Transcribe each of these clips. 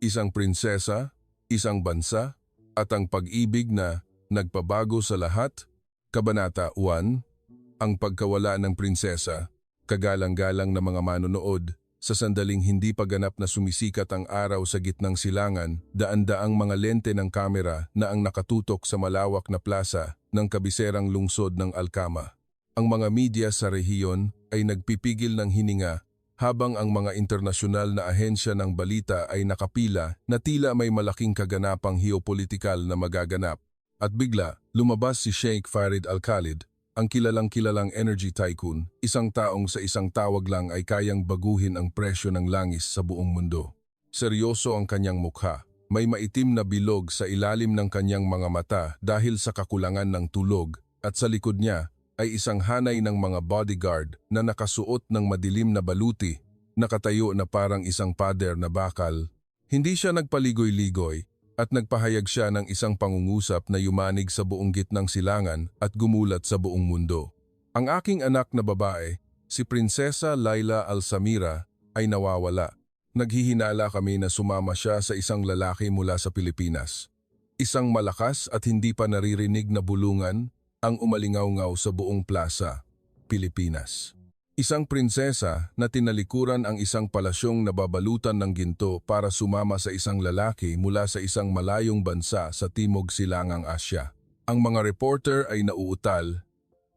isang prinsesa, isang bansa, at ang pag-ibig na nagpabago sa lahat. Kabanata 1. Ang pagkawala ng prinsesa, kagalang-galang na mga manonood, sa sandaling hindi pa ganap na sumisikat ang araw sa gitnang silangan, daan-daang mga lente ng kamera na ang nakatutok sa malawak na plaza ng kabiserang lungsod ng Alcama. Ang mga media sa rehiyon ay nagpipigil ng hininga habang ang mga internasyonal na ahensya ng balita ay nakapila na tila may malaking kaganapang geopolitikal na magaganap. At bigla, lumabas si Sheikh Farid Al-Khalid, ang kilalang-kilalang energy tycoon, isang taong sa isang tawag lang ay kayang baguhin ang presyo ng langis sa buong mundo. Seryoso ang kanyang mukha, may maitim na bilog sa ilalim ng kanyang mga mata dahil sa kakulangan ng tulog, at sa likod niya ay isang hanay ng mga bodyguard na nakasuot ng madilim na baluti, nakatayo na parang isang pader na bakal. Hindi siya nagpaligoy-ligoy at nagpahayag siya ng isang pangungusap na yumanig sa buong gitnang silangan at gumulat sa buong mundo. Ang aking anak na babae, si Prinsesa Laila Alsamira, ay nawawala. Naghihinala kami na sumama siya sa isang lalaki mula sa Pilipinas. Isang malakas at hindi pa naririnig na bulungan ang umalingaw-ngaw sa buong plaza, Pilipinas. Isang prinsesa na tinalikuran ang isang palasyong nababalutan ng ginto para sumama sa isang lalaki mula sa isang malayong bansa sa Timog Silangang Asya. Ang mga reporter ay nauutal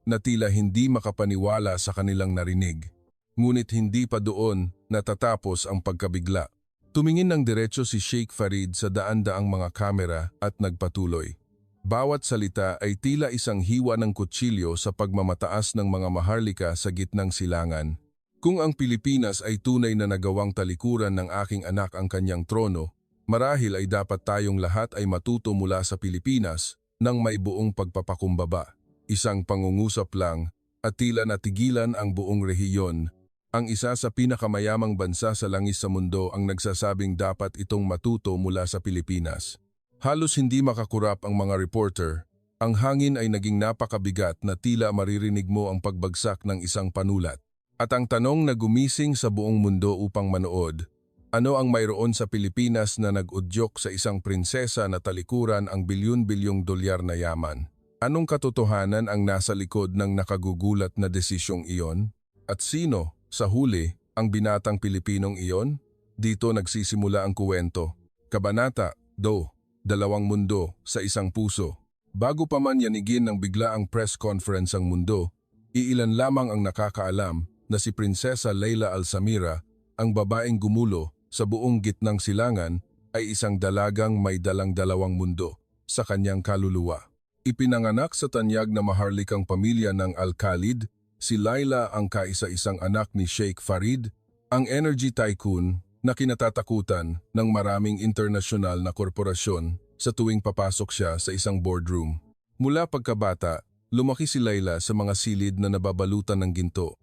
na tila hindi makapaniwala sa kanilang narinig. Ngunit hindi pa doon natatapos ang pagkabigla. Tumingin ng diretso si Sheikh Farid sa daan-daang mga kamera at nagpatuloy. Bawat salita ay tila isang hiwa ng kutsilyo sa pagmamataas ng mga maharlika sa gitnang silangan. Kung ang Pilipinas ay tunay na nagawang talikuran ng aking anak ang kanyang trono, marahil ay dapat tayong lahat ay matuto mula sa Pilipinas ng may buong pagpapakumbaba. Isang pangungusap lang at tila natigilan ang buong rehiyon. Ang isa sa pinakamayamang bansa sa langis sa mundo ang nagsasabing dapat itong matuto mula sa Pilipinas. Halos hindi makakurap ang mga reporter. Ang hangin ay naging napakabigat na tila maririnig mo ang pagbagsak ng isang panulat. At ang tanong na gumising sa buong mundo upang manood, ano ang mayroon sa Pilipinas na nag-udyok sa isang prinsesa na talikuran ang bilyon-bilyong dolyar na yaman? Anong katotohanan ang nasa likod ng nakagugulat na desisyong iyon? At sino, sa huli, ang binatang Pilipinong iyon? Dito nagsisimula ang kuwento. Kabanata 2. Dalawang mundo sa isang puso. Bago pa man yanigin ng biglaang press conference ang mundo, iilan lamang ang nakakaalam na si Prinsesa Laila Alsamira, ang babaeng gumulo sa buong gitnang silangan, ay isang dalagang may dalang dalawang mundo sa kanyang kaluluwa. Ipinanganak sa tanyag na maharlikang pamilya ng Al-Khalid, si Laila ang kaisa-isang anak ni Sheikh Farid, ang energy tycoon na kinatatakutan ng maraming internasyonal na korporasyon sa tuwing papasok siya sa isang boardroom. Mula pagkabata, lumaki si Laila sa mga silid na nababalutan ng ginto.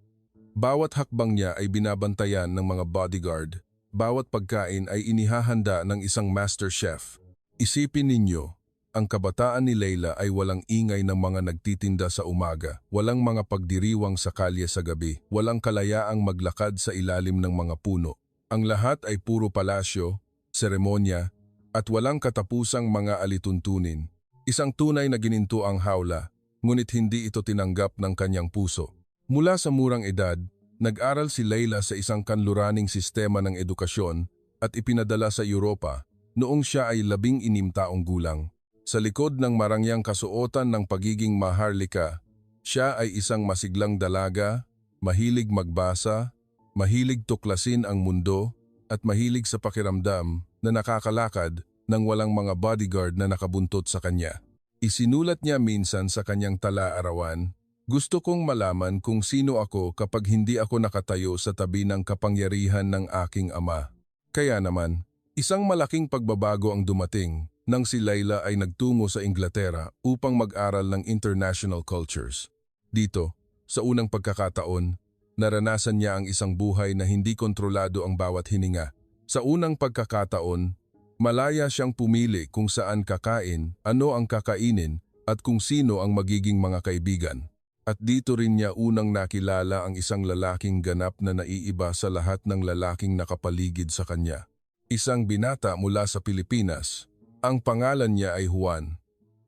Bawat hakbang niya ay binabantayan ng mga bodyguard. Bawat pagkain ay inihahanda ng isang master chef. Isipin ninyo, ang kabataan ni Laila ay walang ingay ng mga nagtitinda sa umaga, walang mga pagdiriwang sa kalye sa gabi, walang kalayaang maglakad sa ilalim ng mga puno. Ang lahat ay puro palasyo, seremonya, at walang katapusang mga alituntunin. Isang tunay na gininto ang hawla, ngunit hindi ito tinanggap ng kanyang puso. Mula sa murang edad, nag-aral si Laila sa isang kanluraning sistema ng edukasyon at ipinadala sa Europa noong siya ay 16 taong gulang. Sa likod ng marangyang kasuotan ng pagiging maharlika, siya ay isang masiglang dalaga, mahilig magbasa, mahilig tuklasin ang mundo at mahilig sa pakiramdam na nakakalakad ng walang mga bodyguard na nakabuntot sa kanya. Isinulat niya minsan sa kanyang tala-arawan, "Gusto kong malaman kung sino ako kapag hindi ako nakatayo sa tabi ng kapangyarihan ng aking ama." Kaya naman, isang malaking pagbabago ang dumating nang si Laila ay nagtungo sa Inglaterra upang mag-aral ng international cultures. Dito, sa unang pagkakataon, naranasan niya ang isang buhay na hindi kontrolado ang bawat hininga. Sa unang pagkakataon, malaya siyang pumili kung saan kakain, ano ang kakainin, at kung sino ang magiging mga kaibigan. At dito rin niya unang nakilala ang isang lalaking ganap na naiiba sa lahat ng lalaking nakapaligid sa kanya. isang binata mula sa Pilipinas. Ang pangalan niya ay Juan.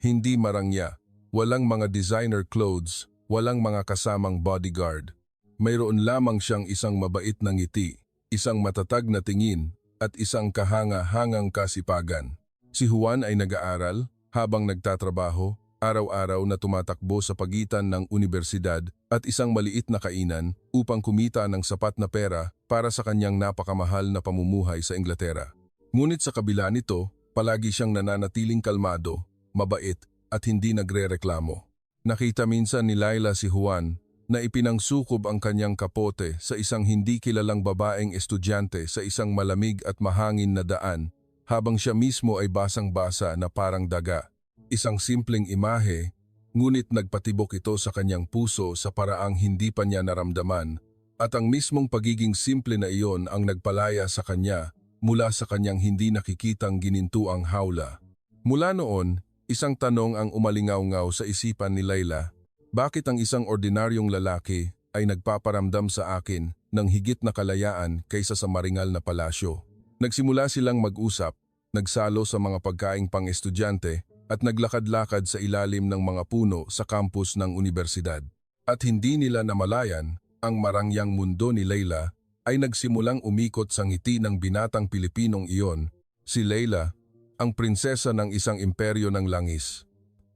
Hindi marangya, walang mga designer clothes, walang mga kasamang bodyguard. Mayroon lamang siyang isang mabait na ngiti, isang matatag na tingin, at isang kahanga-hangang kasipagan. Si Juan ay nag-aaral habang nagtatrabaho, araw-araw na tumatakbo sa pagitan ng unibersidad at isang maliit na kainan upang kumita ng sapat na pera para sa kanyang napakamahal na pamumuhay sa Inglaterra. Ngunit sa kabila nito, palagi siyang nananatiling kalmado, mabait at hindi nagrereklamo. Nakita minsan ni Laila si Juan na ipinangsukob ang kanyang kapote sa isang hindi kilalang babaeng estudyante sa isang malamig at mahangin na daan habang siya mismo ay basang-basa na parang daga. Isang simpleng imahe, ngunit nagpatibok ito sa kanyang puso sa paraang hindi pa niya naramdaman at ang mismong pagiging simple na iyon ang nagpalaya sa kanya mula sa kanyang hindi nakikitang ginintuang hawla. Mula noon, isang tanong ang umalingaw-ngaw sa isipan ni Laila. Bakit ang isang ordinaryong lalaki ay nagpaparamdam sa akin ng higit na kalayaan kaysa sa maringal na palasyo? Nagsimula silang mag-usap, nagsalo sa mga pagkaing pang-estudyante at naglakad-lakad sa ilalim ng mga puno sa campus ng unibersidad. At hindi nila namalayan, ang marangyang mundo ni Laila ay nagsimulang umikot sa ngiti ng binatang Pilipinong iyon. Si Laila, ang prinsesa ng isang imperyo ng langis.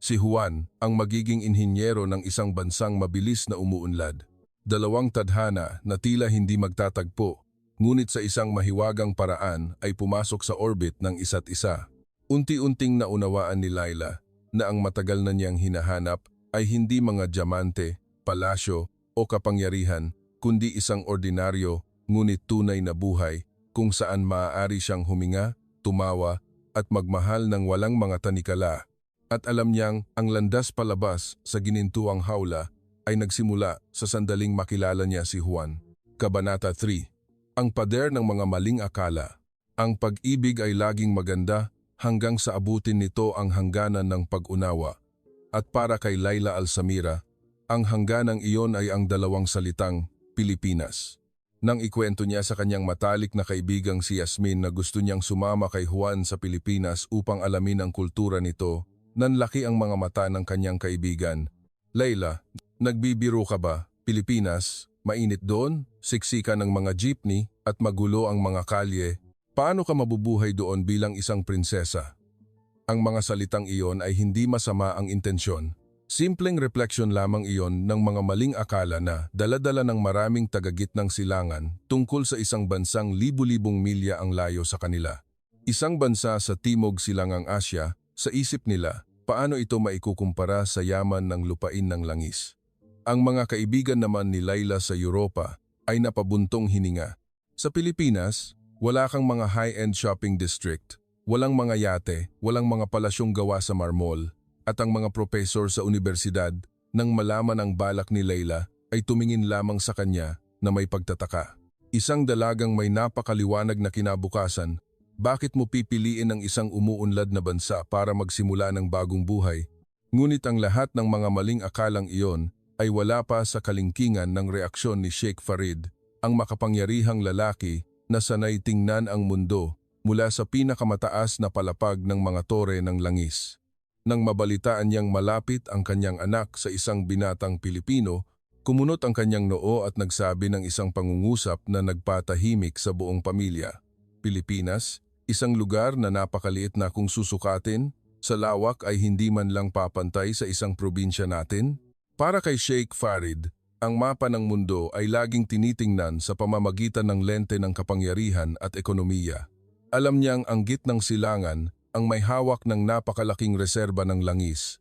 Si Juan, ang magiging inhinyero ng isang bansang mabilis na umuunlad. Dalawang tadhana na tila hindi magtatagpo, ngunit sa isang mahiwagang paraan ay pumasok sa orbit ng isa't isa. Unti-unting naunawaan ni Laila na ang matagal na niyang hinahanap ay hindi mga diamante, palasyo o kapangyarihan, kundi isang ordinaryo ngunit tunay na buhay kung saan maaari siyang huminga, tumawa at magmahal ng walang mga tanikala. At alam niyang ang landas palabas sa ginintuang hawla ay nagsimula sa sandaling makilala niya si Juan. Kabanata 3. Ang pader ng mga maling akala. Ang pag-ibig ay laging maganda hanggang sa abutin nito ang hangganan ng pag-unawa. At para kay Laila Alsamira, ang hangganang iyon ay ang dalawang salitang Pilipinas. Nang ikwento niya sa kanyang matalik na kaibigang si Yasmin na gusto niyang sumama kay Juan sa Pilipinas upang alamin ang kultura nito, nanlaki ang mga mata ng kanyang kaibigan. Laila, nagbibiro ka ba? Pilipinas, mainit doon, siksikan ng mga jeepney at magulo ang mga kalye. Paano ka mabubuhay doon bilang isang prinsesa? Ang mga salitang iyon ay hindi masama ang intensyon. Simpleng refleksyon lamang iyon ng mga maling akala na dala-dala ng maraming tagagitnang silangan tungkol sa isang bansang libu-libong milya ang layo sa kanila. Isang bansa sa Timog Silangang Asya, sa isip nila, paano ito maikukumpara sa yaman ng lupain ng langis? Ang mga kaibigan naman ni Laila sa Europa ay napabuntong hininga. Sa Pilipinas, wala kang mga high-end shopping district, walang mga yate, walang mga palasyong gawa sa marmol, at ang mga profesor sa unibersidad, nang malaman ang balak ni Laila, ay tumingin lamang sa kanya na may pagtataka. Isang dalagang may napakaliwanag na kinabukasan, bakit mo pipiliin ang isang umuunlad na bansa para magsimula ng bagong buhay? Ngunit ang lahat ng mga maling akalang iyon ay wala pa sa kalingkingan ng reaksyon ni Sheikh Farid, ang makapangyarihang lalaki na sanay tingnan ang mundo mula sa pinakamataas na palapag ng mga tore ng langis. Nang mabalitaan niyang malapit ang kanyang anak sa isang binatang Pilipino, kumunot ang kanyang noo at nagsabi ng isang pangungusap na nagpatahimik sa buong pamilya. Pilipinas, isang lugar na napakaliit na kung susukatin, sa lawak ay hindi man lang papantay sa isang probinsya natin. Para kay Sheikh Farid, ang mapa ng mundo ay laging tinitingnan sa pamamagitan ng lente ng kapangyarihan at ekonomiya. Alam niyang ang gitnang silangan ang may hawak ng napakalaking reserba ng langis.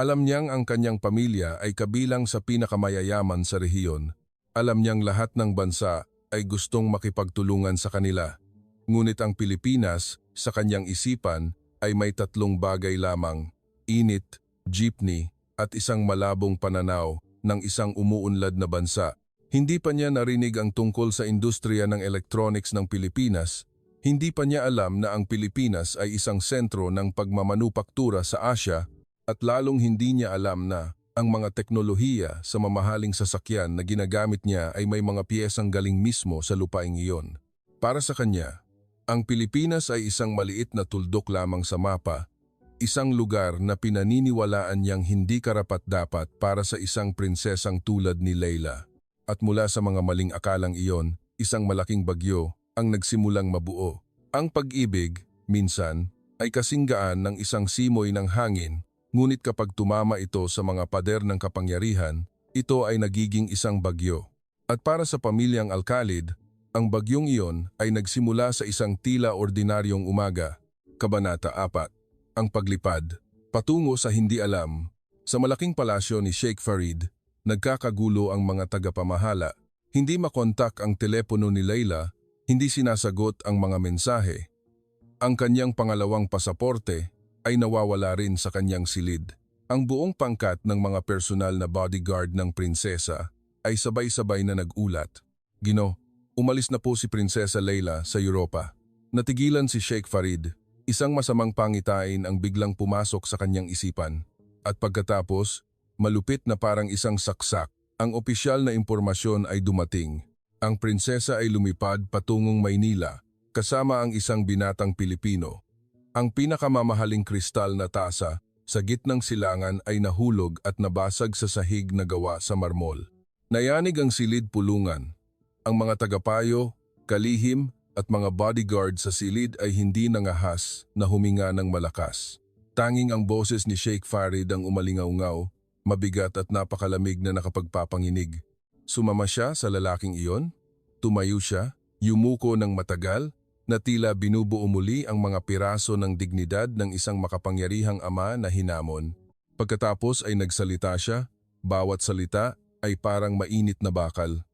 Alam niyang ang kanyang pamilya ay kabilang sa pinakamayayaman sa rehiyon. Alam niyang lahat ng bansa ay gustong makipagtulungan sa kanila. Ngunit ang Pilipinas, sa kanyang isipan, ay may tatlong bagay lamang: init, jeepney, at isang malabong pananaw ng isang umuunlad na bansa. Hindi pa niya narinig ang tungkol sa industriya ng electronics ng Pilipinas. Hindi pa niya alam na ang Pilipinas ay isang sentro ng pagmamanupaktura sa Asya at lalong hindi niya alam na ang mga teknolohiya sa mamahaling sasakyan na ginagamit niya ay may mga piyesang galing mismo sa lupaing iyon. Para sa kanya, Ang Pilipinas ay isang maliit na tuldok lamang sa mapa, isang lugar na pinaniniwalaan niyang hindi karapat-dapat para sa isang prinsesang tulad ni Leila. At mula sa mga maling akalang iyon, isang malaking bagyo ang nagsimulang mabuo. Ang pag-ibig, minsan, ay kasing gaan ng isang simoy ng hangin, ngunit kapag tumama ito sa mga pader ng kapangyarihan, ito ay nagiging isang bagyo. At para sa pamilyang Alcalid, ang bagyong iyon ay nagsimula sa isang tila ordinaryong umaga. Kabanata 4. Ang paglipad. Patungo sa hindi alam. Sa malaking palasyo ni Sheikh Farid, nagkakagulo ang mga tagapamahala. Hindi makontak ang telepono ni Leila, hindi sinasagot ang mga mensahe. Ang kanyang pangalawang pasaporte ay nawawala rin sa kanyang silid. Ang buong pangkat ng mga personal na bodyguard ng prinsesa ay sabay-sabay na nag-ulat. Gino, umalis na po si Prinsesa Leila sa Europa. Natigilan si Sheikh Farid. Isang masamang pangitain ang biglang pumasok sa kanyang isipan. At pagkatapos, malupit na parang isang saksak, ang opisyal na impormasyon ay dumating. Ang prinsesa ay lumipad patungong Maynila, kasama ang isang binatang Pilipino. Ang pinakamamahaling kristal na tasa sa gitnang silangan ay nahulog at nabasag sa sahig na gawa sa marmol. Nayanig ang silid pulungan. Ang mga tagapayo, kalihim at mga bodyguard sa silid ay hindi nangahas na huminga ng malakas. Tanging ang boses ni Sheikh Farid ang umalingaw-ngaw, mabigat at napakalamig na nakapagpapanginig. Sumama siya sa lalaking iyon, tumayo siya, yumuko ng matagal, na tila binubuo muli ang mga piraso ng dignidad ng isang makapangyarihang ama na hinamon. Pagkatapos ay nagsalita siya, bawat salita ay parang mainit na bakal.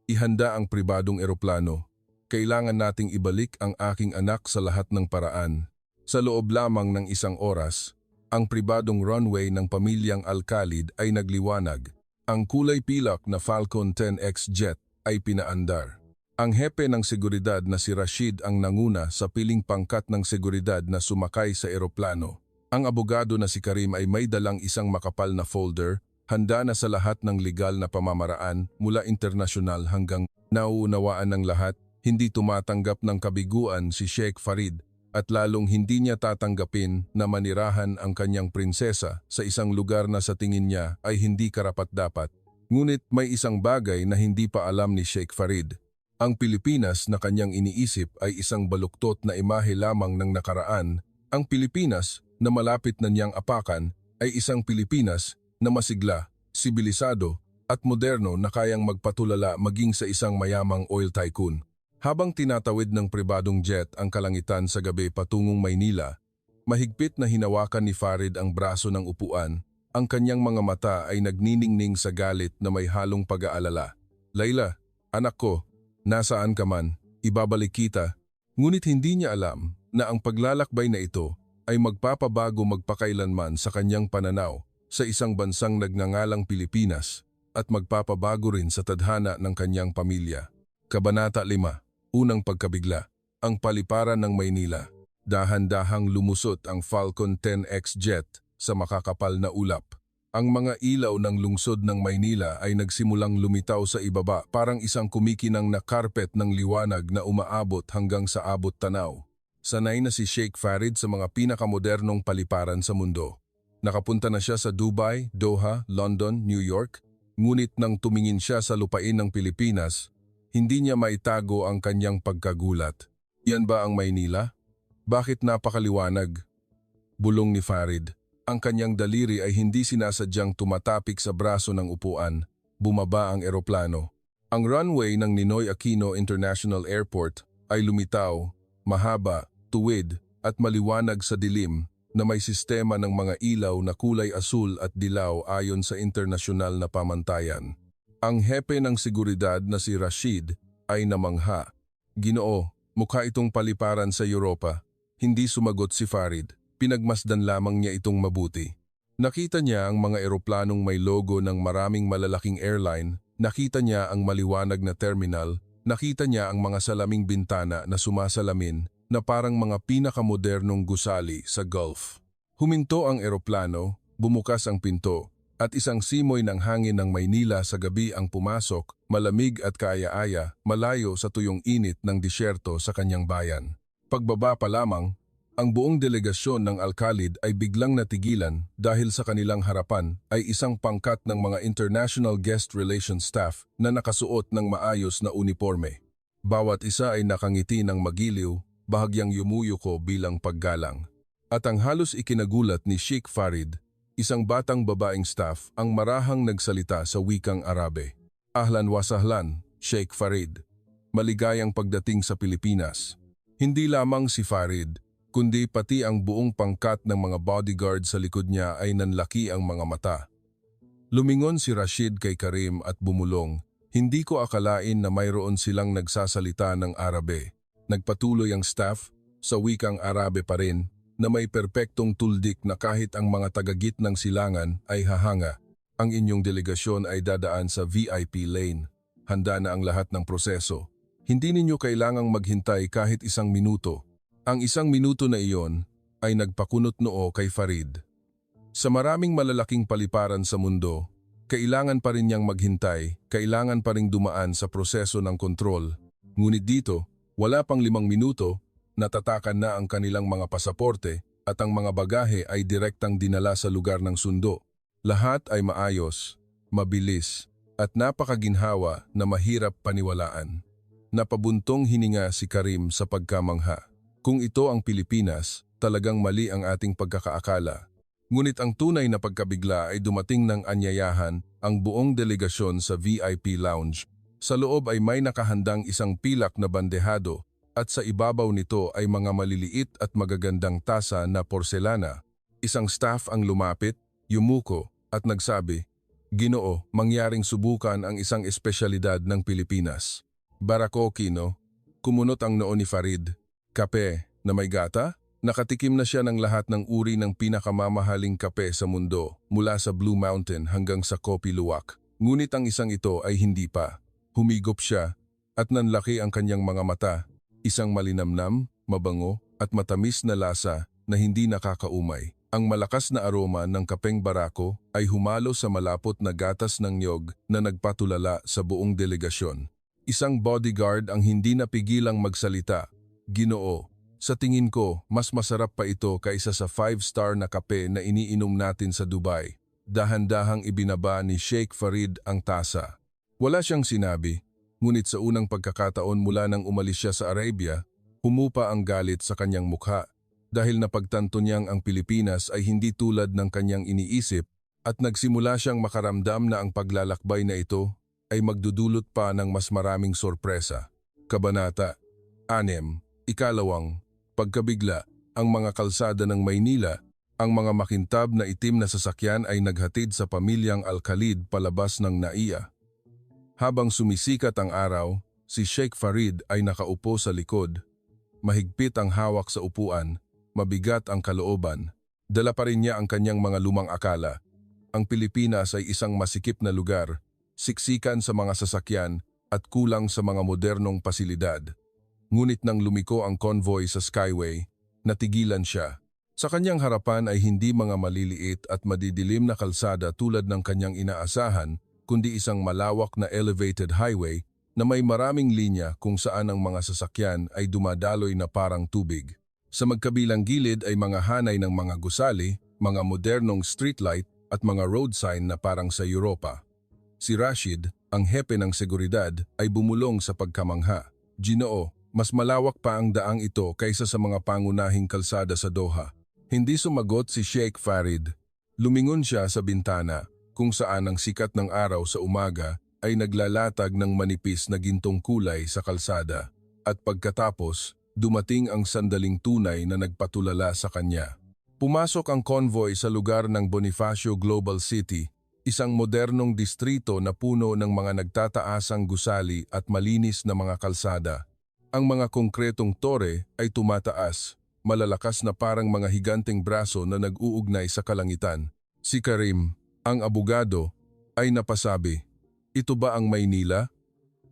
Ihanda ang pribadong eroplano. Kailangan nating ibalik ang aking anak sa lahat ng paraan. Sa loob lamang ng isang oras, ang pribadong runway ng pamilyang Alcalid ay nagliwanag. Ang kulay pilak na Falcon 10X jet ay pinaandar. Ang hepe ng seguridad na si Rashid ang nanguna sa piling pangkat ng seguridad na sumakay sa eroplano. Ang abogado na si Karim ay may dalang isang makapal na folder, handa na sa lahat ng legal na pamamaraan mula internasyonal hanggang nauunawaan ng lahat. Hindi tumatanggap ng kabiguan si Sheikh Farid at lalong hindi niya tatanggapin na manirahan ang kanyang prinsesa sa isang lugar na sa tingin niya ay hindi karapat-dapat. Ngunit may isang bagay na hindi pa alam ni Sheikh Farid. Ang Pilipinas na kanyang iniisip ay isang baluktot na imahe lamang ng nakaraan. Ang Pilipinas na malapit na niyang apakan ay isang Pilipinas na masigla, sibilisado at moderno na kayang magpatulala maging sa isang mayamang oil tycoon. Habang tinatawid ng pribadong jet ang kalangitan sa gabi patungong Maynila, mahigpit na hinawakan ni Farid ang braso ng upuan, ang kanyang mga mata ay nagniningning sa galit na may halong pag-aalala. Leila, anak ko, nasaan ka man, ibabalik kita. Ngunit hindi niya alam na ang paglalakbay na ito ay magpapabago magpakailanman sa kanyang pananaw sa isang bansang nagngangalang Pilipinas at magpapabago rin sa tadhana ng kanyang pamilya. Kabanata 5. Unang pagkabigla, ang paliparan ng Maynila. Dahan-dahang lumusot ang Falcon 10X jet sa makakapal na ulap. Ang mga ilaw ng lungsod ng Maynila ay nagsimulang lumitaw sa ibaba parang isang kumikinang na karpet ng liwanag na umaabot hanggang sa abot tanaw. Sanay na si Sheikh Farid sa mga pinakamodernong paliparan sa mundo. Nakapunta na siya sa Dubai, Doha, London, New York, ngunit nang tumingin siya sa lupain ng Pilipinas, hindi niya maitago ang kanyang pagkagulat. Yan ba ang Maynila? Bakit napakaliwanag? Bulong ni Farid. Ang kanyang daliri ay hindi sinasadyang tumatapik sa braso ng upuan. Bumaba ang eroplano. Ang runway ng Ninoy Aquino International Airport ay lumitaw, mahaba, tuwid at maliwanag sa dilim na may sistema ng mga ilaw na kulay asul at dilaw ayon sa internasyonal na pamantayan. Ang hepe ng seguridad na si Rashid ay namangha. Ginoo, mukha itong paliparan sa Europa. Hindi sumagot si Farid. Pinagmasdan lamang niya itong mabuti. Nakita niya ang mga eroplanong may logo ng maraming malalaking airline. Nakita niya ang maliwanag na terminal. Nakita niya ang mga salaming bintana na sumasalamin na parang mga pinakamodernong gusali sa Gulf. Huminto ang eroplano, bumukas ang pinto, at isang simoy ng hangin ng Maynila sa gabi ang pumasok, malamig at kaaya-aya, malayo sa tuyong init ng disyerto sa kanyang bayan. Pagbaba pa lamang, ang buong delegasyon ng Alcalid ay biglang natigilan dahil sa kanilang harapan ay isang pangkat ng mga International Guest Relations staff na nakasuot ng maayos na uniforme. Bawat isa ay nakangiti ng magiliw, bahagyang yumuyuko bilang paggalang. At ang halos ikinagulat ni Sheikh Farid, isang batang babaeng staff ang marahang nagsalita sa wikang Arabe. Ahlan wa sahlan, Sheikh Farid. Maligayang pagdating sa Pilipinas. Hindi lamang si Farid, kundi pati ang buong pangkat ng mga bodyguard sa likod niya ay nanlaki ang mga mata. Lumingon si Rashid kay Karim at bumulong, hindi ko akalain na mayroon silang nagsasalita ng Arabe. Nagpatuloy ang staff, sa wikang Arabe pa rin, na may perpektong tuldik na kahit ang mga tagagit ng silangan ay hahanga. Ang inyong delegasyon ay dadaan sa VIP lane. Handa na ang lahat ng proseso. Hindi ninyo kailangang maghintay kahit isang minuto. Ang isang minuto na iyon ay nagpakunot noo kay Farid. Sa maraming malalaking paliparan sa mundo, kailangan pa rin niyang maghintay, kailangan pa ring dumaan sa proseso ng kontrol. Ngunit dito, wala pang 5 minuto, natatakan na ang kanilang mga pasaporte at ang mga bagahe ay direktang dinala sa lugar ng sundo. Lahat ay maayos, mabilis, at napakaginhawa na mahirap paniwalaan. Napabuntong hininga si Karim sa pagkamangha. Kung ito ang Pilipinas, talagang mali ang ating pagkakaakala. Ngunit ang tunay na pagkabigla ay dumating ng anyayahan ang buong delegasyon sa VIP lounge. Sa loob ay may nakahandang isang pilak na bandehado at sa ibabaw nito ay mga maliliit at magagandang tasa na porselana. Isang staff ang lumapit, yumuko at nagsabi, "Ginoo, mangyaring subukan ang isang espesyalidad ng Pilipinas." Barakoki, no? Kumunot ang noo ni Farid. Kape na may gata? Nakatikim na siya ng lahat ng uri ng pinakamamahaling kape sa mundo, mula sa Blue Mountain hanggang sa Kopi Luwak. Ngunit ang isang ito ay hindi pa. Humigop siya at nanlaki ang kanyang mga mata. Isang malinamnam, mabango at matamis na lasa na hindi nakakaumay. Ang malakas na aroma ng kapeng barako ay humalo sa malapot na gatas ng niyog na nagpatulala sa buong delegasyon. Isang bodyguard ang hindi napigilang magsalita. "Ginoo, sa tingin ko, mas masarap pa ito kaysa sa 5-star na kape na iniinom natin sa Dubai." Dahan-dahang ibinaba ni Sheikh Farid ang tasa. Wala siyang sinabi, ngunit sa unang pagkakataon mula nang umalis siya sa Arabia, humupa ang galit sa kanyang mukha dahil napagtanto niyang ang Pilipinas ay hindi tulad ng kanyang iniisip at nagsimula siyang makaramdam na ang paglalakbay na ito ay magdudulot pa ng mas maraming sorpresa. Kabanata 6. Ikalawang, pagkabigla, ang mga kalsada ng Maynila, ang mga makintab na itim na sasakyan ay naghatid sa pamilyang Alcalid palabas ng NAIA. Habang sumisikat ang araw, si Sheikh Farid ay nakaupo sa likod. Mahigpit ang hawak sa upuan, mabigat ang kalooban. Dala pa rin niya ang kanyang mga lumang akala. Ang Pilipinas ay isang masikip na lugar, siksikan sa mga sasakyan at kulang sa mga modernong pasilidad. Ngunit nang lumiko ang convoy sa Skyway, natigilan siya. Sa kanyang harapan ay hindi mga maliliit at madidilim na kalsada tulad ng kanyang inaasahan, kundi isang malawak na elevated highway na may maraming linya kung saan ang mga sasakyan ay dumadaloy na parang tubig. Sa magkabilang gilid ay mga hanay ng mga gusali, mga modernong streetlight at mga road sign na parang sa Europa. Si Rashid, ang hepe ng seguridad, ay bumulong sa pagkamangha. "Ginoo, mas malawak pa ang daang ito kaysa sa mga pangunahing kalsada sa Doha." Hindi sumagot si Sheikh Farid. Lumingon siya sa bintana, kung saan ang sikat ng araw sa umaga ay naglalatag ng manipis na gintong kulay sa kalsada. At pagkatapos, dumating ang sandaling tunay na nagpatulala sa kanya. Pumasok ang convoy sa lugar ng Bonifacio Global City, isang modernong distrito na puno ng mga nagtataasang gusali at malinis na mga kalsada. Ang mga konkretong tore ay tumataas, malalakas na parang mga higanteng braso na nag-uugnay sa kalangitan. Si Karim, ang abogado, ay napasabi, "Ito ba ang Maynila?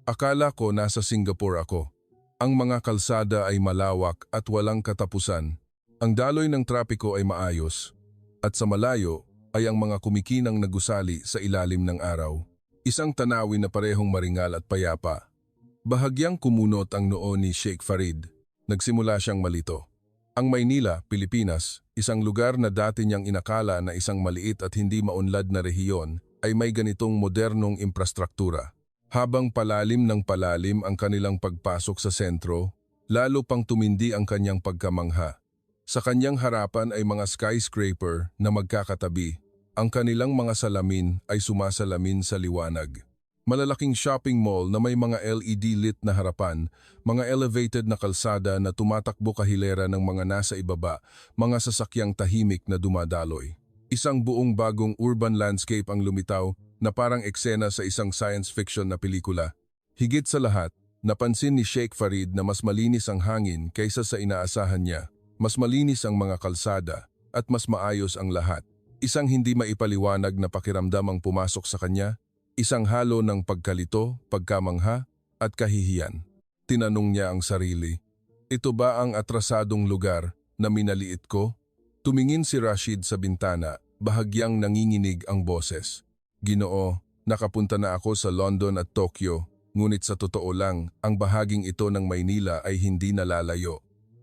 Akala ko nasa Singapore ako." Ang mga kalsada ay malawak at walang katapusan. Ang daloy ng trapiko ay maayos, at sa malayo ay ang mga kumikinang nagusali sa ilalim ng araw. Isang tanawin na parehong maringal at payapa. Bahagyang kumunot ang noo ni Sheikh Farid. Nagsimula siyang malito. Ang Maynila, Pilipinas, isang lugar na dati niyang inakala na isang maliit at hindi maunlad na rehiyon, ay may ganitong modernong infrastruktura. Habang palalim ng palalim ang kanilang pagpasok sa sentro, lalo pang tumindi ang kanyang pagkamangha. Sa kanyang harapan ay mga skyscraper na magkakatabi. Ang kanilang mga salamin ay sumasalamin sa liwanag. Malalaking shopping mall na may mga LED lit na harapan, mga elevated na kalsada na tumatakbo kahilera ng mga nasa ibaba, mga sasakyang tahimik na dumadaloy. Isang buong bagong urban landscape ang lumitaw na parang eksena sa isang science fiction na pelikula. Higit sa lahat, napansin ni Sheikh Farid na mas malinis ang hangin kaysa sa inaasahan niya. Mas malinis ang mga kalsada at mas maayos ang lahat. Isang hindi maipaliwanag na pakiramdam ang pumasok sa kanya, isang halo ng pagkalito, pagkamangha at kahihiyan. Tinanong niya ang sarili, ito ba ang atrasadong lugar na minaliit ko? Tumingin si Rashid sa bintana, bahagyang nanginginig ang boses. Ginoo, nakapunta na ako sa London at Tokyo, ngunit sa totoo lang, ang bahaging ito ng Maynila ay hindi nalalayo.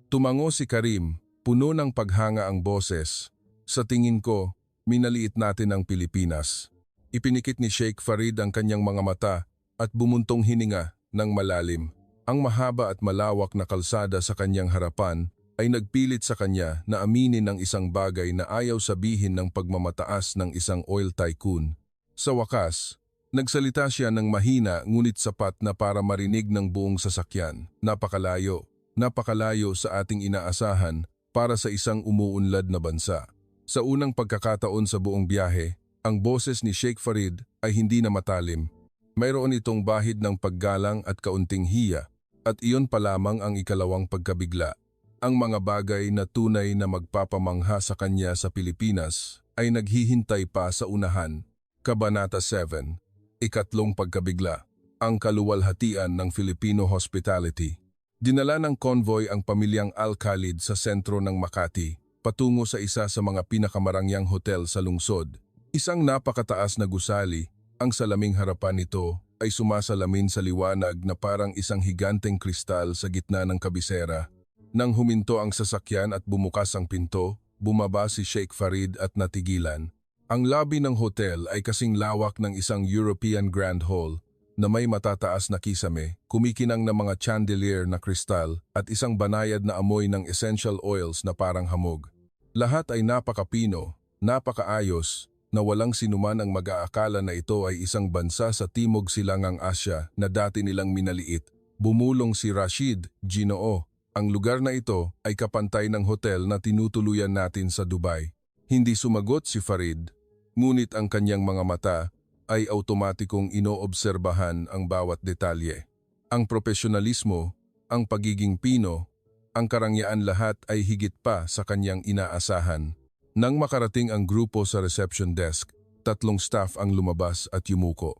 Tumango si Karim, puno ng paghanga ang boses. Sa tingin ko, minaliit natin ang Pilipinas. Ipinikit ni Sheikh Farid ang kanyang mga mata at bumuntong hininga ng malalim. Ang mahaba at malawak na kalsada sa kanyang harapan ay nagpilit sa kanya na aminin ng isang bagay na ayaw sabihin ng pagmamataas ng isang oil tycoon. Sa wakas, nagsalita siya ng mahina ngunit sapat na para marinig ng buong sasakyan. Napakalayo sa ating inaasahan para sa isang umuunlad na bansa. Sa unang pagkakataon sa buong biyahe, ang boses ni Sheikh Farid ay hindi na matalim. Mayroon itong bahid ng paggalang at kaunting hiya, at iyon pa lamang ang ikalawang pagkabigla. Ang mga bagay na tunay na magpapamangha sa kanya sa Pilipinas ay naghihintay pa sa unahan. Kabanata 7, Ikatlong pagkabigla, ang kaluwalhatian ng Filipino hospitality. Dinala ng convoy ang pamilyang Al-Khalid sa sentro ng Makati, patungo sa isa sa mga pinakamarangyang hotel sa lungsod. Isang napakataas na gusali, ang salaming harapan nito ay sumasalamin sa liwanag na parang isang higanteng kristal sa gitna ng kabisera. Nang huminto ang sasakyan at bumukas ang pinto, bumaba si Sheikh Farid at natigilan. Ang lobby ng hotel ay kasing lawak ng isang European Grand Hall, na may matataas na kisame, kumikinang na mga chandelier na kristal at isang banayad na amoy ng essential oils na parang hamog. Lahat ay napakapino, napakaayos, na walang sinuman ang mag-aakala na ito ay isang bansa sa Timog Silangang Asya na dati nilang minaliit. Bumulong si Rashid, Ginoo, ang lugar na ito ay kapantay ng hotel na tinutuluyan natin sa Dubai. Hindi sumagot si Farid, ngunit ang kanyang mga mata ay automatikong inoobserbahan ang bawat detalye. Ang profesionalismo, ang pagiging Pino, ang karangyaan lahat ay higit pa sa kanyang inaasahan. Nang makarating ang grupo sa reception desk, 3 staff ang lumabas at yumuko.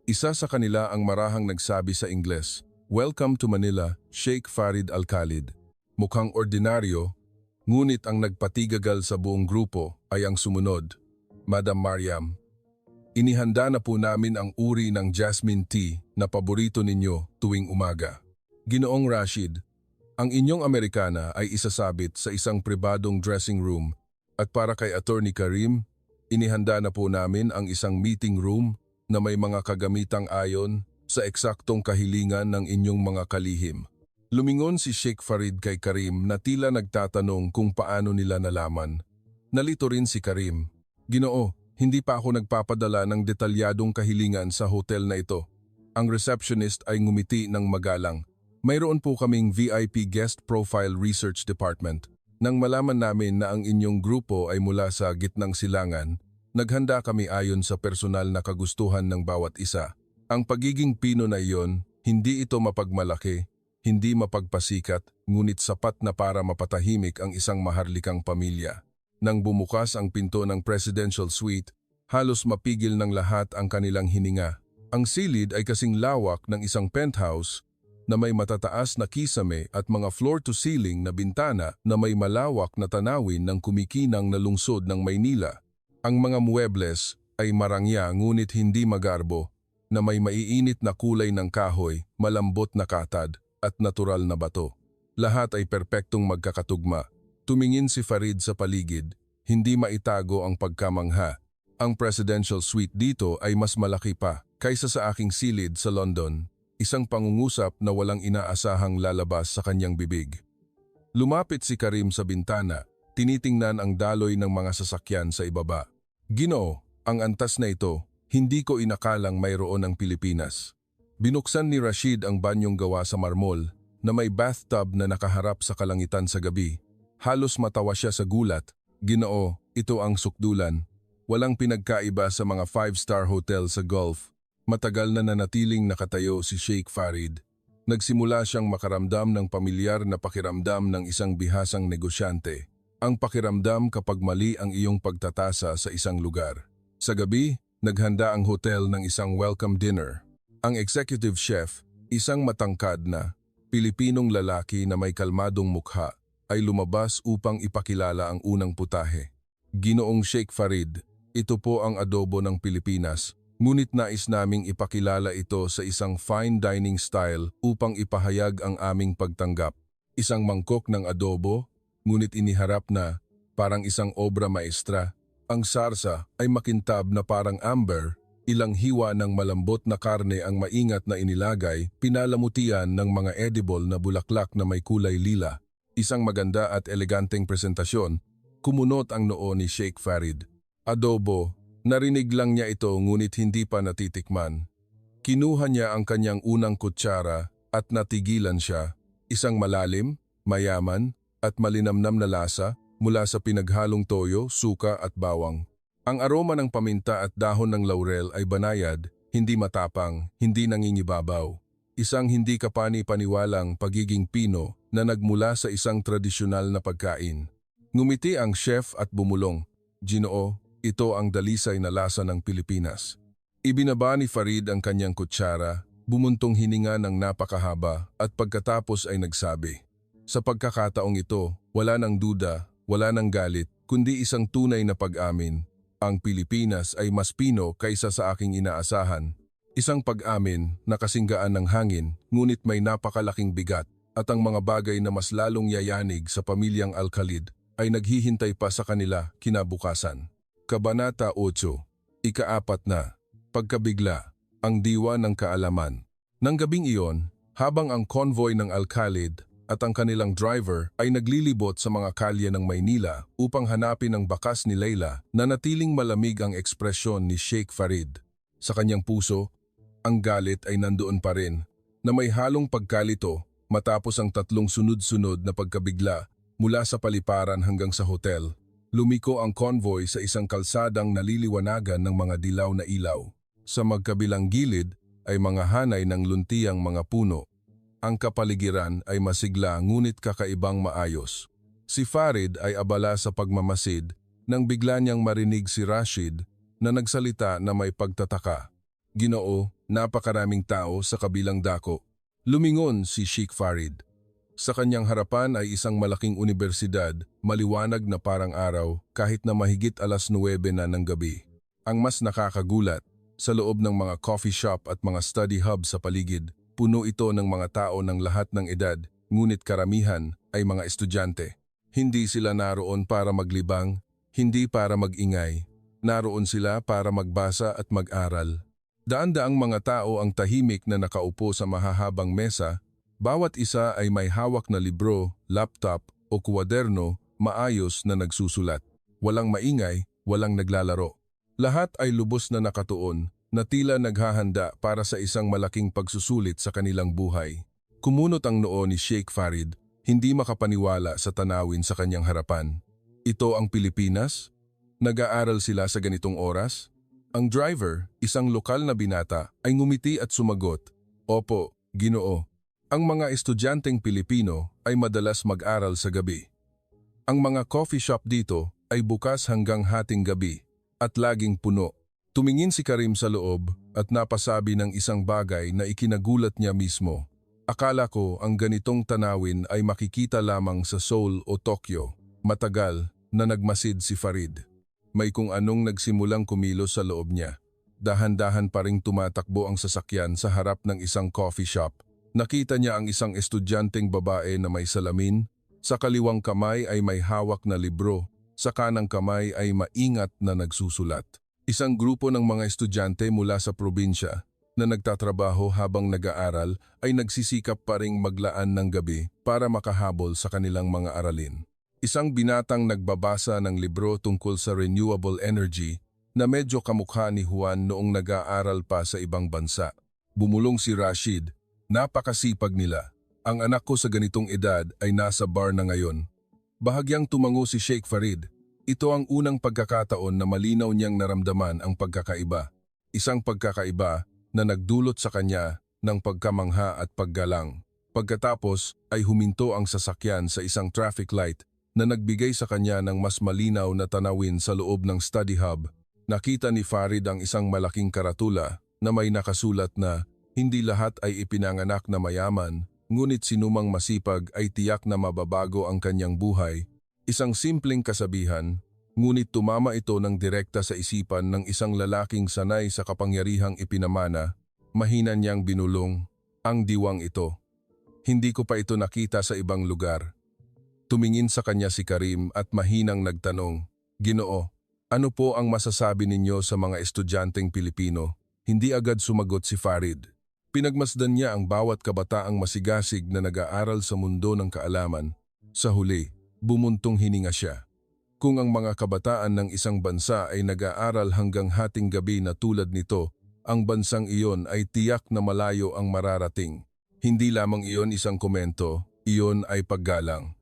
Isa sa kanila ang marahang nagsabi sa Ingles, "Welcome to Manila, Sheikh Farid Al-Khalid." Mukhang ordinaryo, ngunit ang nagpatigagal sa buong grupo ay ang sumunod, "Madam Mariam, inihanda na po namin ang uri ng jasmine tea na paborito ninyo tuwing umaga. Ginoong Rashid, ang inyong Amerikana ay isasabit sa isang pribadong dressing room at para kay Attorney Karim, inihanda na po namin ang isang meeting room na may mga kagamitang ayon sa eksaktong kahilingan ng inyong mga kalihim." Lumingon si Sheikh Farid kay Karim na tila nagtatanong kung paano nila nalaman. Nalito rin si Karim, "Ginoo, hindi pa ako nagpapadala ng detalyadong kahilingan sa hotel na ito." Ang receptionist ay ngumiti ng magalang. "Mayroon po kaming VIP Guest Profile Research Department. Nang malaman namin na ang inyong grupo ay mula sa gitnang silangan, naghanda kami ayon sa personal na kagustuhan ng bawat isa. Ang pagiging Pino na iyon, hindi ito mapagmalaki, hindi mapagpasikat, ngunit sapat na para mapatahimik ang isang maharlikang pamilya." Nang bumukas ang pinto ng presidential suite, halos mapigil ng lahat ang kanilang hininga. Ang silid ay kasing lawak ng isang penthouse na may matataas na kisame at mga floor-to-ceiling na bintana na may malawak na tanawin ng kumikinang na lungsod ng Maynila. Ang mga muebles ay marangya ngunit hindi magarbo, na may maiinit na kulay ng kahoy, malambot na katad at natural na bato. Lahat ay perpektong magkakatugma. Tumingin si Farid sa paligid, hindi maitago ang pagkamangha. Ang presidential suite dito ay mas malaki pa kaysa sa aking silid sa London. Isang pangungusap na walang inaasahang lalabas sa kanyang bibig. Lumapit si Karim sa bintana, tinitingnan ang daloy ng mga sasakyan sa ibaba. Ginoo, ang antas na ito, hindi ko inakalang mayroon ang Pilipinas. Binuksan ni Rashid ang banyong gawa sa marmol na may bathtub na nakaharap sa kalangitan sa gabi. Halos matawa siya sa gulat. Ginoo, ito ang sukdulan. Walang pinagkaiba sa mga 5-star hotel sa Gulf. Matagal na nanatiling nakatayo si Sheikh Farid. Nagsimula siyang makaramdam ng pamilyar na pakiramdam ng isang bihasang negosyante. Ang pakiramdam kapag mali ang iyong pagtatasa sa isang lugar. Sa gabi, naghanda ang hotel ng isang welcome dinner. Ang executive chef, isang matangkad na Pilipinong lalaki na may kalmadong mukha, ay lumabas upang ipakilala ang unang putahe. Ginoong Sheikh Farid, ito po ang adobo ng Pilipinas. Ngunit nais naming ipakilala ito sa isang fine dining style upang ipahayag ang aming pagtanggap. Isang mangkok ng adobo, ngunit iniharap na parang isang obra maestra. Ang sarsa ay makintab na parang amber, ilang hiwa ng malambot na karne ang maingat na inilagay, pinalamutian ng mga edible na bulaklak na may kulay lila. Isang maganda at eleganteng presentasyon, kumunot ang noo ni Sheikh Farid. Adobo. Narinig lang niya ito ngunit hindi pa natitikman. Kinuha niya ang kanyang unang kutsara at natigilan siya. Isang malalim, mayaman at malinamnam na lasa mula sa pinaghalong toyo, suka at bawang. Ang aroma ng paminta at dahon ng laurel ay banayad, hindi matapang, hindi nangingibabaw. Isang hindi kapani-paniwalang pagiging Pino na nagmula sa isang tradisyonal na pagkain. Ngumiti ang chef at bumulong. Ginoo, ito ang dalisay na lasa ng Pilipinas. Ibinaba ni Farid ang kanyang kutsara, bumuntong hininga ng napakahaba at pagkatapos ay nagsabi, sa pagkakataong ito, wala nang duda, wala nang galit, kundi isang tunay na pag-amin. Ang Pilipinas ay mas Pino kaysa sa aking inaasahan. Isang pag-amin na kasinggaan ng hangin, ngunit may napakalaking bigat at ang mga bagay na mas lalong yayanig sa pamilyang Alcalid ay naghihintay pa sa kanila kinabukasan. Kabanata 8, Ika-4 na, Pagkabigla, ang diwa ng kaalaman. Nang gabing iyon, habang ang convoy ng Alcalid at ang kanilang driver ay naglilibot sa mga kalye ng Maynila upang hanapin ang bakas ni Leila, nanatiling malamig ang ekspresyon ni Sheikh Farid. Sa kanyang puso, ang galit ay nandoon pa rin, na may halong pagkalito matapos ang 3 sunod-sunod na pagkabigla mula sa paliparan hanggang sa hotel. Lumiko ang convoy sa isang kalsadang naliliwanagan ng mga dilaw na ilaw. Sa magkabilang gilid ay mga hanay ng luntiang mga puno. Ang kapaligiran ay masigla ngunit kakaibang maayos. Si Farid ay abala sa pagmamasid nang bigla niyang marinig si Rashid na nagsalita na may pagtataka. Ginoo, napakaraming tao sa kabilang dako. Lumingon si Sheikh Farid. Sa kanyang harapan ay isang malaking unibersidad, maliwanag na parang araw kahit na mahigit 9:00 na ng gabi. Ang mas nakakagulat, sa loob ng mga coffee shop at mga study hub sa paligid, puno ito ng mga tao ng lahat ng edad, ngunit karamihan ay mga estudyante. Hindi sila naroon para maglibang, hindi para mag-ingay. Naroon sila para magbasa at mag-aral. Daan-daang mga tao ang tahimik na nakaupo sa mahahabang mesa. Bawat isa ay may hawak na libro, laptop o kwaderno, maayos na nagsusulat. Walang maingay, walang naglalaro. Lahat ay lubos na nakatuon, na tila naghahanda para sa isang malaking pagsusulit sa kanilang buhay. Kumunot ang noo ni Sheikh Farid, hindi makapaniwala sa tanawin sa kanyang harapan. Ito ang Pilipinas? Nag-aaral sila sa ganitong oras? Ang driver, isang lokal na binata, ay ngumiti at sumagot, Opo, Ginoo. Ang mga estudyanteng Pilipino ay madalas mag-aral sa gabi. Ang mga coffee shop dito ay bukas hanggang hating gabi at laging puno. Tumingin si Karim sa loob at napasabi ng isang bagay na ikinagulat niya mismo. Akala ko ang ganitong tanawin ay makikita lamang sa Seoul o Tokyo. Matagal na nagmasid si Farid. May kung anong nagsimulang kumilos sa loob niya. Dahan-dahan pa ring tumatakbo ang sasakyan sa harap ng isang coffee shop. Nakita niya ang isang estudyanteng babae na may salamin, sa kaliwang kamay ay may hawak na libro, sa kanang kamay ay maingat na nagsusulat. Isang grupo ng mga estudyante mula sa probinsya na nagtatrabaho habang nag-aaral ay nagsisikap pa ring maglaan ng gabi para makahabol sa kanilang mga aralin. Isang binatang nagbabasa ng libro tungkol sa renewable energy na medyo kamukha ni Juan noong nag-aaral pa sa ibang bansa. Bumulong si Rashid, "Napakasipag nila. Ang anak ko sa ganitong edad ay nasa bar na ngayon." Bahagyang tumango si Sheikh Farid. Ito ang unang pagkakataon na malinaw niyang naramdaman ang pagkakaiba. Isang pagkakaiba na nagdulot sa kanya ng pagkamangha at paggalang. Pagkatapos ay huminto ang sasakyan sa isang traffic light na nagbigay sa kanya ng mas malinaw na tanawin sa loob ng study hub. Nakita ni Farid ang isang malaking karatula na may nakasulat na hindi lahat ay ipinanganak na mayaman, ngunit sinumang masipag ay tiyak na mababago ang kanyang buhay. Isang simpleng kasabihan, ngunit tumama ito ng direkta sa isipan ng isang lalaking sanay sa kapangyarihang ipinamana. Mahina niyang binulong, "Ang diwang ito. Hindi ko pa ito nakita sa ibang lugar." Tumingin sa kanya si Karim at mahinang nagtanong, "Ginoo, ano po ang masasabi ninyo sa mga estudyanteng Pilipino?" Hindi agad sumagot si Farid. Pinagmasdan niya ang bawat kabataang masigasig na nag-aaral sa mundo ng kaalaman. Sa huli, bumuntong hininga siya. Kung ang mga kabataan ng isang bansa ay nag-aaral hanggang hating gabi na tulad nito, ang bansang iyon ay tiyak na malayo ang mararating. Hindi lamang iyon isang komento, iyon ay paggalang.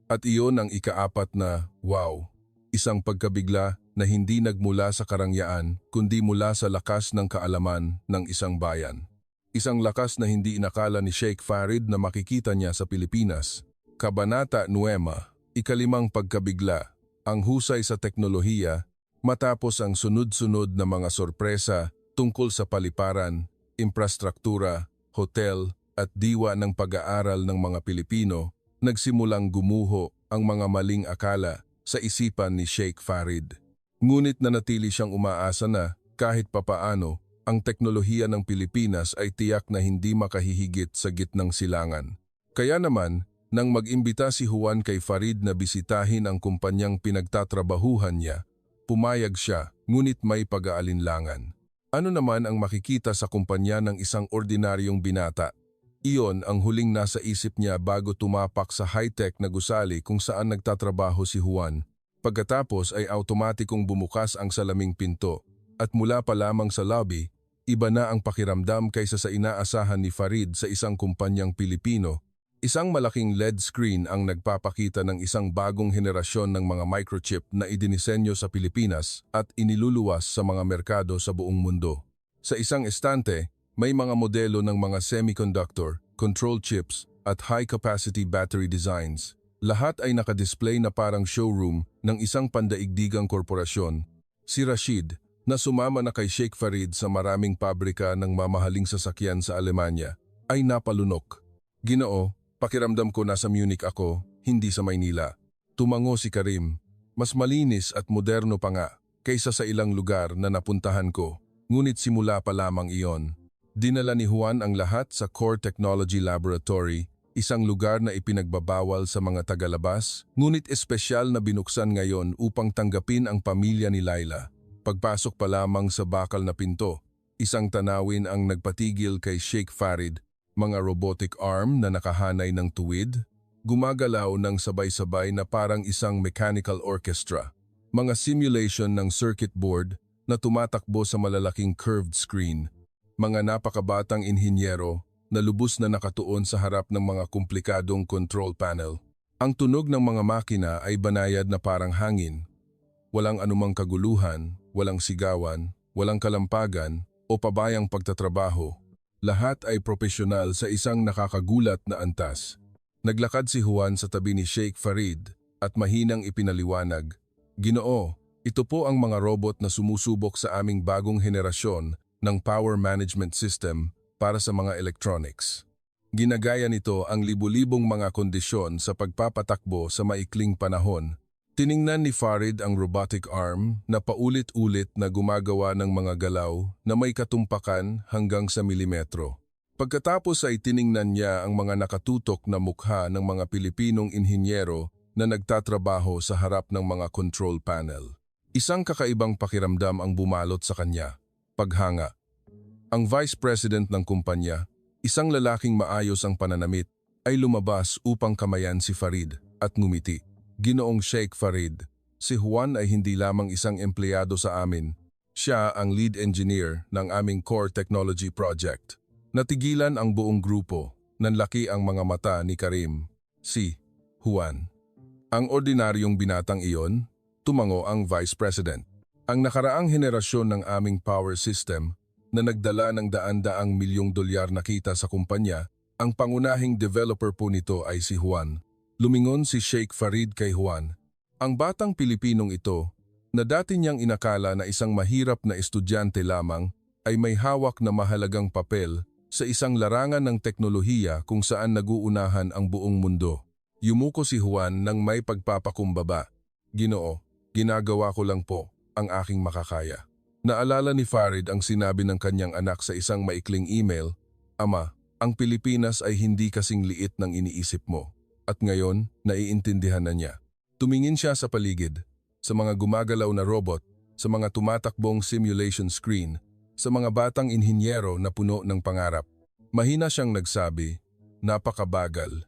At iyon ang ikaapat na, wow, isang pagkabigla na hindi nagmula sa karangyaan kundi mula sa lakas ng kaalaman ng isang bayan. Isang lakas na hindi inakala ni Sheikh Farid na makikita niya sa Pilipinas. Kabanata 9, ikalimang pagkabigla, ang husay sa teknolohiya matapos ang sunod-sunod na mga sorpresa tungkol sa paliparan, infrastruktura, hotel at diwa ng pag-aaral ng mga Pilipino. Nagsimulang gumuho ang mga maling akala sa isipan ni Sheikh Farid. Ngunit nanatili siyang umaasa na kahit papaano, ang teknolohiya ng Pilipinas ay tiyak na hindi makahihigit sa gitnang silangan. Kaya naman, nang mag-imbita si Juan kay Farid na bisitahin ang kumpanyang pinagtatrabahuhan niya, pumayag siya ngunit may pag-aalinlangan. Ano naman ang makikita sa kumpanya ng isang ordinaryong binata? Iyon ang huling nasa isip niya bago tumapak sa high-tech na gusali kung saan nagtatrabaho si Juan. Pagkatapos ay automatikong bumukas ang salaming pinto at mula pa lamang sa lobby, iba na ang pakiramdam kaysa sa inaasahan ni Farid sa isang kumpanyang Pilipino. Isang malaking LED screen ang nagpapakita ng isang bagong henerasyon ng mga microchip na idinisenyo sa Pilipinas at iniluluwas sa mga merkado sa buong mundo. Sa isang estante, may mga modelo ng mga semiconductor, control chips at high-capacity battery designs. Lahat ay nakadisplay na parang showroom ng isang pandaigdigang korporasyon. Si Rashid, na sumama na kay Sheikh Farid sa maraming pabrika ng mamahaling sasakyan sa Alemanya, ay napalunok. "Ginoo, pakiramdam ko nasa Munich ako, hindi sa Maynila." Tumango si Karim, "Mas malinis at moderno pa nga kaysa sa ilang lugar na napuntahan ko, ngunit simula pa lamang iyon." Dinala ni Juan ang lahat sa Core Technology Laboratory, isang lugar na ipinagbabawal sa mga tagalabas, ngunit espesyal na binuksan ngayon upang tanggapin ang pamilya ni Laila. Pagpasok pa lamang sa bakal na pinto, isang tanawin ang nagpatigil kay Sheikh Farid, mga robotic arm na nakahanay ng tuwid, gumagalaw ng sabay-sabay na parang isang mechanical orchestra, mga simulation ng circuit board na tumatakbo sa malalaking curved screen, mga napakabatang inhinyero na lubos na nakatuon sa harap ng mga komplikadong control panel. Ang tunog ng mga makina ay banayad na parang hangin. Walang anumang kaguluhan, walang sigawan, walang kalampagan o pabayang pagtatrabaho. Lahat ay propesyonal sa isang nakakagulat na antas. Naglakad si Juan sa tabi ni Sheikh Farid at mahinang ipinaliwanag, "Ginoo, ito po ang mga robot na sumusubok sa aming bagong henerasyon ng power management system para sa mga electronics. Ginagaya nito ang libu-libong mga kondisyon sa pagpapatakbo sa maikling panahon." Tiningnan ni Farid ang robotic arm na paulit-ulit na gumagawa ng mga galaw na may katumpakan hanggang sa milimetro. Pagkatapos ay tiningnan niya ang mga nakatutok na mukha ng mga Pilipinong inhinyero na nagtatrabaho sa harap ng mga control panel. Isang kakaibang pakiramdam ang bumalot sa kanya, paghanga. Ang vice president ng kumpanya, isang lalaking maayos ang pananamit, ay lumabas upang kamayan si Farid at ngumiti. Ginoong Sheikh Farid, si Juan ay hindi lamang isang empleyado sa amin. Siya ang lead engineer ng aming core technology project. Natigilan ang buong grupo, nanlaki ang mga mata ni Karim, si Juan. Ang ordinaryong binatang iyon, tumango ang vice president. Ang nakaraang henerasyon ng aming power system na nagdala ng daan-daang milyong dolyar na kita sa kumpanya, ang pangunahing developer po nito ay si Juan. Lumingon si Sheikh Farid kay Juan. Ang batang Pilipinong ito, na dati niyang inakala na isang mahirap na estudyante lamang, ay may hawak na mahalagang papel sa isang larangan ng teknolohiya kung saan naguunahan ang buong mundo. Yumuko si Juan nang may pagpapakumbaba. Ginoo, ginagawa ko lang po ang aking makakaya. Naalala ni Farid ang sinabi ng kanyang anak sa isang maikling email, Ama, ang Pilipinas ay hindi kasing liit ng iniisip mo. At ngayon, naiintindihan na niya. Tumingin siya sa paligid, sa mga gumagalaw na robot, sa mga tumatakbong simulation screen, sa mga batang inhinyero na puno ng pangarap. Mahina siyang nagsabi, napakabagal,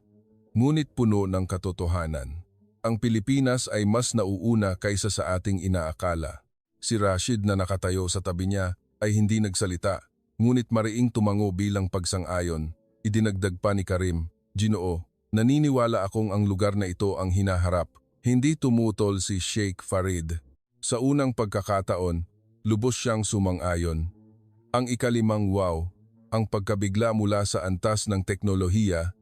ngunit puno ng katotohanan. Ang Pilipinas ay mas nauuna kaysa sa ating inaakala. Si Rashid na nakatayo sa tabi niya ay hindi nagsalita, ngunit mariing tumango bilang pagsang-ayon. Idinagdag pa ni Karim, Ginoo, naniniwala akong ang lugar na ito ang hinaharap. Hindi tumutol si Sheikh Farid. Sa unang pagkakataon, lubos siyang sumang-ayon. Ang ikalimang wow, ang pagkabigla mula sa antas ng teknolohiya,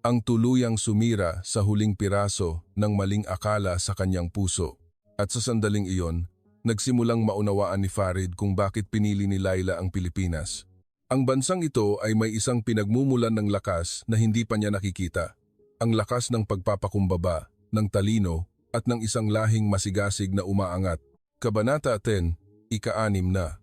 ang tuluyang sumira sa huling piraso ng maling akala sa kanyang puso. At sa sandaling iyon, nagsimulang maunawaan ni Farid kung bakit pinili ni Laila ang Pilipinas. Ang bansang ito ay may isang pinagmumulan ng lakas na hindi pa niya nakikita. Ang lakas ng pagpapakumbaba, ng talino, at ng isang lahing masigasig na umaangat. Kabanata 10, ika-6 na.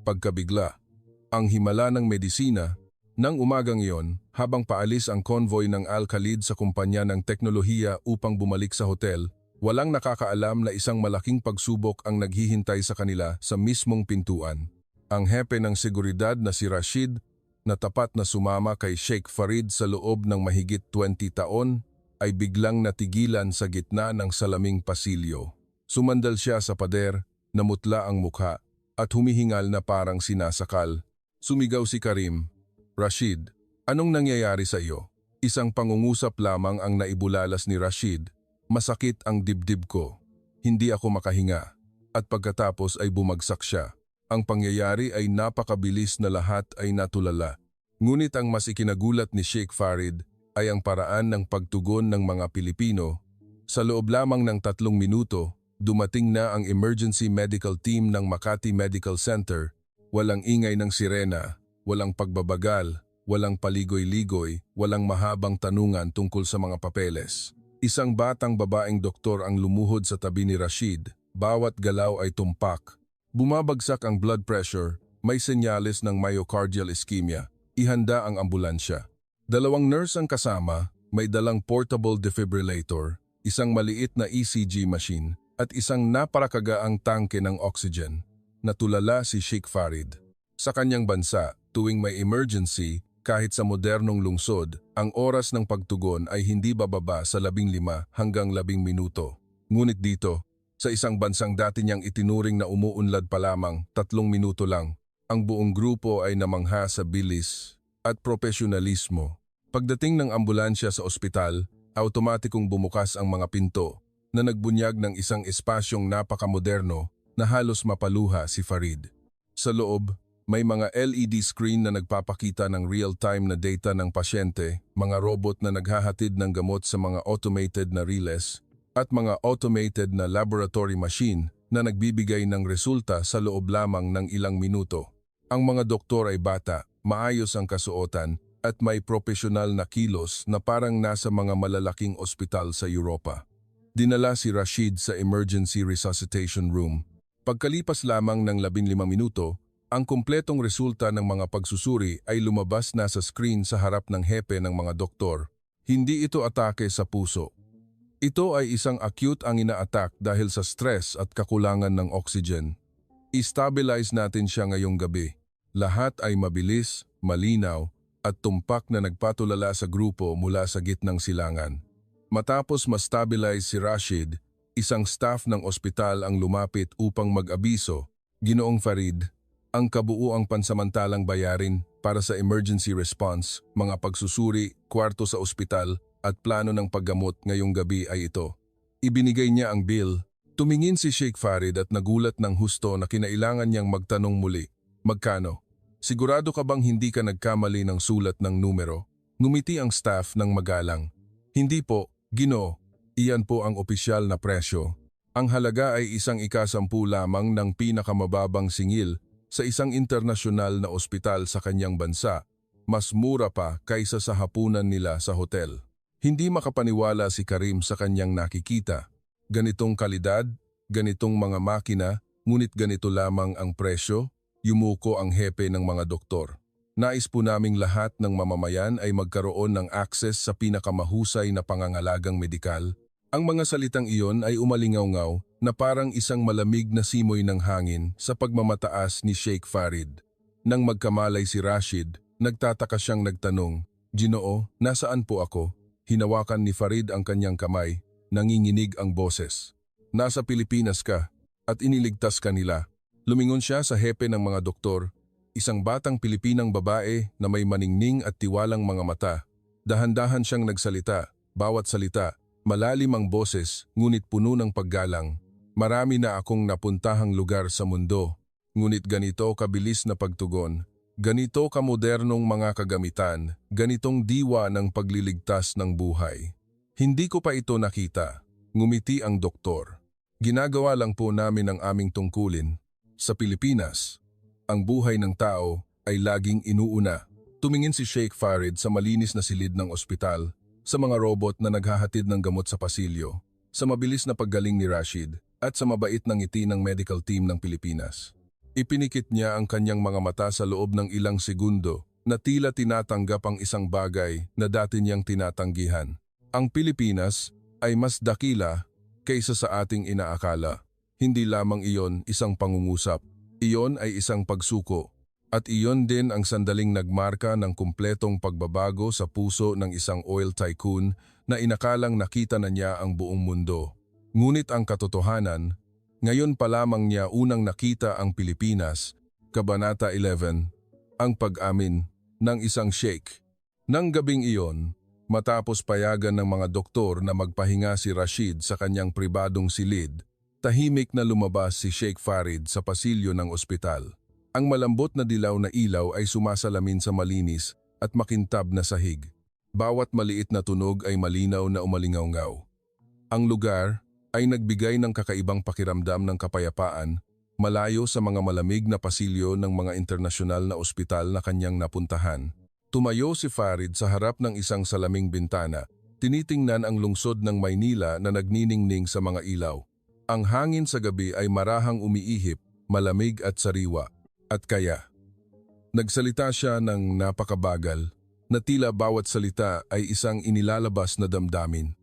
Pagkabigla. Ang himala ng medisina. Nang umagang iyon, habang paalis ang convoy ng Al-Khalid sa kumpanya ng teknolohiya upang bumalik sa hotel, walang nakakaalam na isang malaking pagsubok ang naghihintay sa kanila sa mismong pintuan. Ang hepe ng seguridad na si Rashid, na tapat na sumama kay Sheikh Farid sa loob ng mahigit 20 taon, ay biglang natigilan sa gitna ng salaming pasilyo. Sumandal siya sa pader, namutla ang mukha, at humihingal na parang sinasakal. Sumigaw si Karim, Rashid, anong nangyayari sa iyo? Isang pangungusap lamang ang naibulalas ni Rashid. Masakit ang dibdib ko. Hindi ako makahinga. At pagkatapos ay bumagsak siya. Ang pangyayari ay napakabilis na lahat ay natulala. Ngunit ang mas ikinagulat ni Sheikh Farid ay ang paraan ng pagtugon ng mga Pilipino. Sa loob lamang ng 3 minuto, dumating na ang emergency medical team ng Makati Medical Center. Walang ingay ng sirena, walang pagbabagal, walang paligoy-ligoy, walang mahabang tanungan tungkol sa mga papeles. Isang batang babaeng doktor ang lumuhod sa tabi ni Rashid. Bawat galaw ay tumpak. Bumabagsak ang blood pressure, may senyales ng myocardial ischemia. Ihanda ang ambulansya. 2 nurse ang kasama, may dalang portable defibrillator, isang maliit na ECG machine, at isang naparakagaang tangke ng oxygen. Natulala si Sheikh Farid. Sa kanyang bansa, tuwing may emergency, kahit sa modernong lungsod, ang oras ng pagtugon ay hindi bababa sa 15 hanggang 10 minuto. Ngunit dito, sa isang bansang dati niyang itinuring na umuunlad pa lamang 3 minuto lang, ang buong grupo ay namangha sa bilis at profesionalismo. Pagdating ng ambulansya sa ospital, automatikong bumukas ang mga pinto na nagbunyag ng isang espasyong napakamoderno na halos mapaluha si Farid. Sa loob, may mga LED screen na nagpapakita ng real-time na data ng pasyente, mga robot na naghahatid ng gamot sa mga automated na relays, at mga automated na laboratory machine na nagbibigay ng resulta sa loob lamang ng ilang minuto. Ang mga doktor ay bata, maayos ang kasuotan, at may profesional na kilos na parang nasa mga malalaking ospital sa Europa. Dinala si Rashid sa emergency resuscitation room. Pagkalipas lamang ng 15 minuto, Ang kumpletong resulta ng mga pagsusuri ay lumabas na sa screen sa harap ng hepe ng mga doktor. Hindi ito atake sa puso. Ito ay isang acute ang ina-attack dahil sa stress at kakulangan ng oxygen. I-stabilize natin siya ngayong gabi. Lahat ay mabilis, malinaw, at tumpak na nagpatulala sa grupo mula sa gitnang silangan. Matapos ma-stabilize si Rashid, isang staff ng ospital ang lumapit upang mag-abiso. Ginoong Farid, ang kabuuang pansamantalang bayarin para sa emergency response, mga pagsusuri, kwarto sa ospital at plano ng paggamot ngayong gabi ay ito. Ibinigay niya ang bill. Tumingin si Sheikh Farid at nagulat ng husto na kinailangan niyang magtanong muli. Magkano? Sigurado ka bang hindi ka nagkamali ng sulat ng numero? Ngumiti ang staff ng magalang. Hindi po, Ginoo. Iyan po ang opisyal na presyo. Ang halaga ay 1/10 lamang ng pinakamababang singil sa isang internasyonal na ospital sa kanyang bansa, mas mura pa kaysa sa hapunan nila sa hotel. Hindi makapaniwala si Karim sa kanyang nakikita. Ganitong kalidad, ganitong mga makina, ngunit ganito lamang ang presyo, yumuko ang hepe ng mga doktor. Nais po naming lahat ng mamamayan ay magkaroon ng access sa pinakamahusay na pangangalagang medikal. Ang mga salitang iyon ay umalingaw-ngaw na parang isang malamig na simoy ng hangin sa pagmamataas ni Sheikh Farid. Nang magkamalay si Rashid, nagtataka siyang nagtanong, "Ginoo, nasaan po ako?" Hinawakan ni Farid ang kanyang kamay, nanginginig ang boses. "Nasa Pilipinas ka at iniligtas ka nila." Lumingon siya sa hepe ng mga doktor, isang batang Pilipinang babae na may maningning at tiwalang mga mata. Dahan-dahan siyang nagsalita, bawat salita, malalim ang boses, ngunit puno ng paggalang. "Marami na akong napuntahang lugar sa mundo, ngunit ganito kabilis na pagtugon, ganito kamodernong mga kagamitan, ganitong diwa ng pagliligtas ng buhay. Hindi ko pa ito nakita." Ngumiti ang doktor. "Ginagawa lang po namin ang aming tungkulin. Sa Pilipinas, ang buhay ng tao ay laging inuuna." Tumingin si Sheikh Farid sa malinis na silid ng ospital, sa mga robot na naghahatid ng gamot sa pasilyo, sa mabilis na paggaling ni Rashid, at sa mabait na ngiti ng medical team ng Pilipinas. Ipinikit niya ang kanyang mga mata sa loob ng ilang segundo na tila tinatanggap ang isang bagay na dati niyang tinatanggihan. Ang Pilipinas ay mas dakila kaysa sa ating inaakala. Hindi lamang iyon isang pangungusap, iyon ay isang pagsuko. At iyon din ang sandaling nagmarka ng kumpletong pagbabago sa puso ng isang oil tycoon na inakalang nakita na niya ang buong mundo. Ngunit ang katotohanan, ngayon pa lamang niya unang nakita ang Pilipinas, Kabanata 11, ang pag-amin ng isang sheikh. Nang gabing iyon, matapos payagan ng mga doktor na magpahinga si Rashid sa kanyang pribadong silid, tahimik na lumabas si Sheikh Farid sa pasilyo ng ospital. Ang malambot na dilaw na ilaw ay sumasalamin sa malinis at makintab na sahig. Bawat maliit na tunog ay malinaw na umalingaw-ngaw. Ang lugar ay nagbigay ng kakaibang pakiramdam ng kapayapaan, malayo sa mga malamig na pasilyo ng mga internasyonal na ospital na kanyang napuntahan. Tumayo si Farid sa harap ng isang salaming bintana, tinitingnan ang lungsod ng Maynila na nagniningning sa mga ilaw. Ang hangin sa gabi ay marahang umiihip, malamig at sariwa. At kaya, nagsalita siya ng napakabagal, na tila bawat salita ay isang inilalabas na damdamin.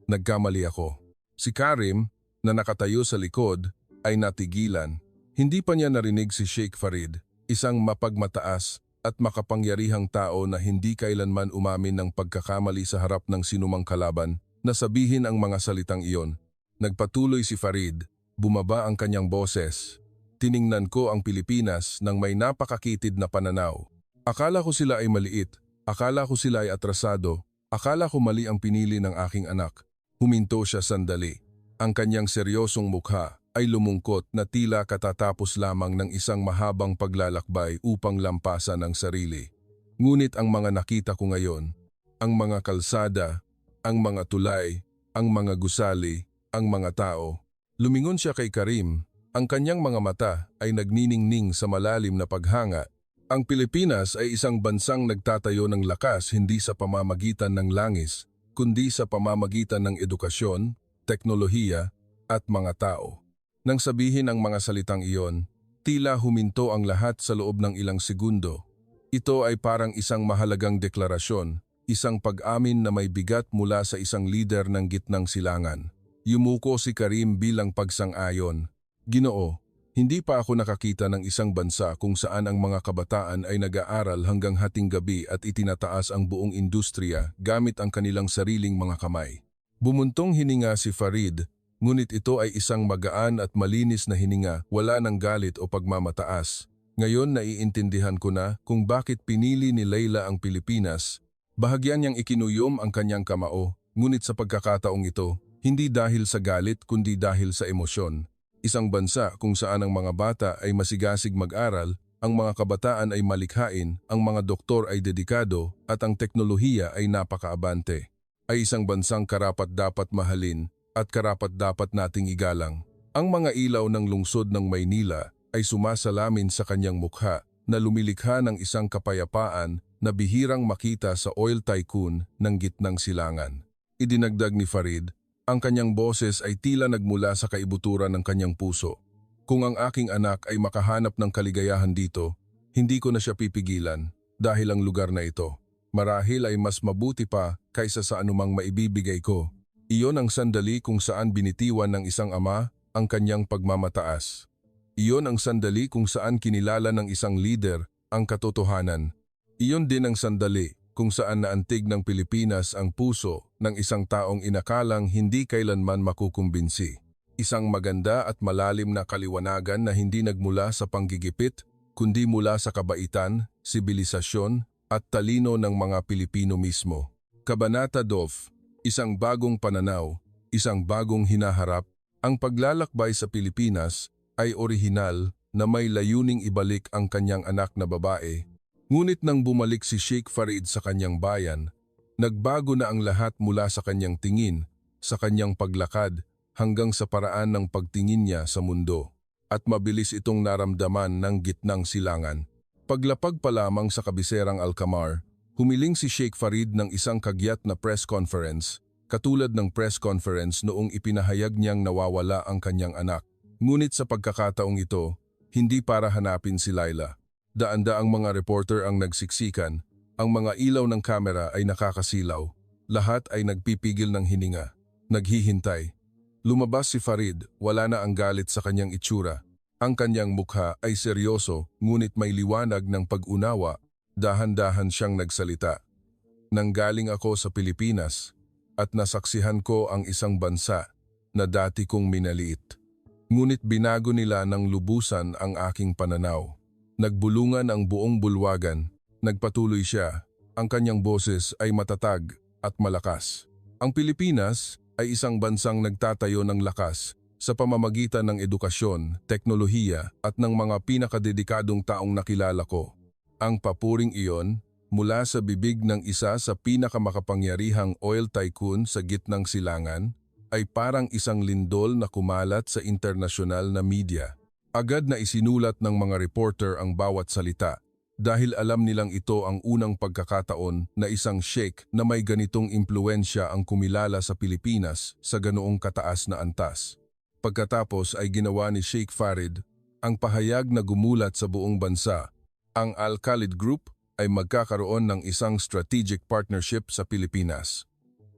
"Nagkamali ako." Si Karim, na nakatayo sa likod, ay natigilan. Hindi pa niya narinig si Sheikh Farid, isang mapagmataas at makapangyarihang tao na hindi kailanman umamin ng pagkakamali sa harap ng sinumang kalaban, na sabihin ang mga salitang iyon. Nagpatuloy si Farid, bumaba ang kanyang boses. "Tiningnan ko ang Pilipinas ng may napakakitid na pananaw. Akala ko sila ay maliit, akala ko sila ay atrasado, akala ko mali ang pinili ng aking anak." Huminto siya sandali. Ang kanyang seryosong mukha ay lumungkot na tila katatapos lamang ng isang mahabang paglalakbay upang lampasan ang sarili. Ngunit ang mga nakita ko ngayon, ang mga kalsada, ang mga tulay, ang mga gusali, ang mga tao. Lumingon siya kay Karim. Ang kanyang mga mata ay nagniningning sa malalim na paghanga. Ang Pilipinas ay isang bansang nagtatayo ng lakas hindi sa pamamagitan ng langis, kundi sa pamamagitan ng edukasyon, teknolohiya, at mga tao. Nang sabihin ang mga salitang iyon, Tila huminto ang lahat sa loob ng ilang segundo. Ito ay parang isang mahalagang deklarasyon, isang pag-amin na may bigat mula sa isang lider ng gitnang silangan. Yumuko si Karim bilang pagsang-ayon. Ginoo, hindi pa ako nakakita ng isang bansa kung saan ang mga kabataan ay nag-aaral hanggang hating gabi at itinataas ang buong industriya gamit ang kanilang sariling mga kamay. Bumuntong hininga si Farid, ngunit ito ay isang magaan at malinis na hininga, wala ng galit o pagmamataas. Ngayon naiintindihan ko na kung bakit pinili ni Leila ang Pilipinas. Bahagyan niyang ikinuyom ang kanyang kamao, ngunit sa pagkakataong ito, hindi dahil sa galit kundi dahil sa emosyon. Isang bansa kung saan ang mga bata ay masigasig mag-aral, ang mga kabataan ay malikhain, ang mga doktor ay dedikado, at ang teknolohiya ay napakaabante. Ay isang bansang karapat-dapat mahalin at karapat-dapat nating igalang. Ang mga ilaw ng lungsod ng Maynila ay sumasalamin sa kanyang mukha na lumilikha ng isang kapayapaan na bihirang makita sa oil tycoon ng gitnang silangan. Idinagdag ni Farid, ang kanyang boses ay tila nagmula sa kaibuturan ng kanyang puso. Kung ang aking anak ay makahanap ng kaligayahan dito, hindi ko na siya pipigilan dahil ang lugar na ito marahil ay mas mabuti pa kaysa sa anumang maibibigay ko. Iyon ang sandali kung saan binitiwan ng isang ama ang kanyang pagmamataas. Iyon ang sandali kung saan kinilala ng isang lider ang katotohanan. Iyon din ang sandali kung saan naantig ng Pilipinas ang puso ng isang taong inakalang hindi kailanman makukumbinsi. Isang maganda at malalim na kaliwanagan na hindi nagmula sa panggigipit, kundi mula sa kabaitan, sibilisasyon, at talino ng mga Pilipino mismo. Kabanata 2, isang bagong pananaw, isang bagong hinaharap. Ang paglalakbay sa Pilipinas ay orihinal na may layuning ibalik ang kanyang anak na babae. Ngunit nang bumalik si Sheikh Farid sa kanyang bayan, nagbago na ang lahat mula sa kanyang tingin, sa kanyang paglakad, hanggang sa paraan ng pagtingin niya sa mundo. At mabilis itong naramdaman ng gitnang silangan. Paglapag pa lamang sa kabiserang Alcamar, humiling si Sheikh Farid ng isang kagyat na press conference, katulad ng press conference noong ipinahayag niyang nawawala ang kanyang anak. Ngunit sa pagkakataong ito, hindi para hanapin si Leila. Daan-daang mga reporter ang nagsiksikan, ang mga ilaw ng kamera ay nakakasilaw, lahat ay nagpipigil ng hininga, naghihintay. Lumabas si Farid, wala na ang galit sa kanyang itsura. Ang kanyang mukha ay seryoso ngunit may liwanag ng pag-unawa, dahan-dahan siyang nagsalita. Nanggaling ako sa Pilipinas at nasaksihan ko ang isang bansa na dati kong minaliit. Ngunit binago nila ng lubusan ang aking pananaw. Nagbulungan ang buong bulwagan, nagpatuloy siya, ang kanyang boses ay matatag at malakas. Ang Pilipinas ay isang bansang nagtatayo ng lakas sa pamamagitan ng edukasyon, teknolohiya at ng mga pinakadedikadong taong nakilala ko. Ang papuring iyon, mula sa bibig ng isa sa pinakamakapangyarihang oil tycoon sa gitnang silangan, ay parang isang lindol na kumalat sa internasyonal na media. Agad na isinulat ng mga reporter ang bawat salita dahil alam nilang ito ang unang pagkakataon na isang sheikh na may ganitong impluensya ang kumilala sa Pilipinas sa ganoong kataas na antas. Pagkatapos ay ginawa ni Sheikh Farid ang pahayag na gumulat sa buong bansa. Ang Al-Khalid Group ay magkakaroon ng isang strategic partnership sa Pilipinas.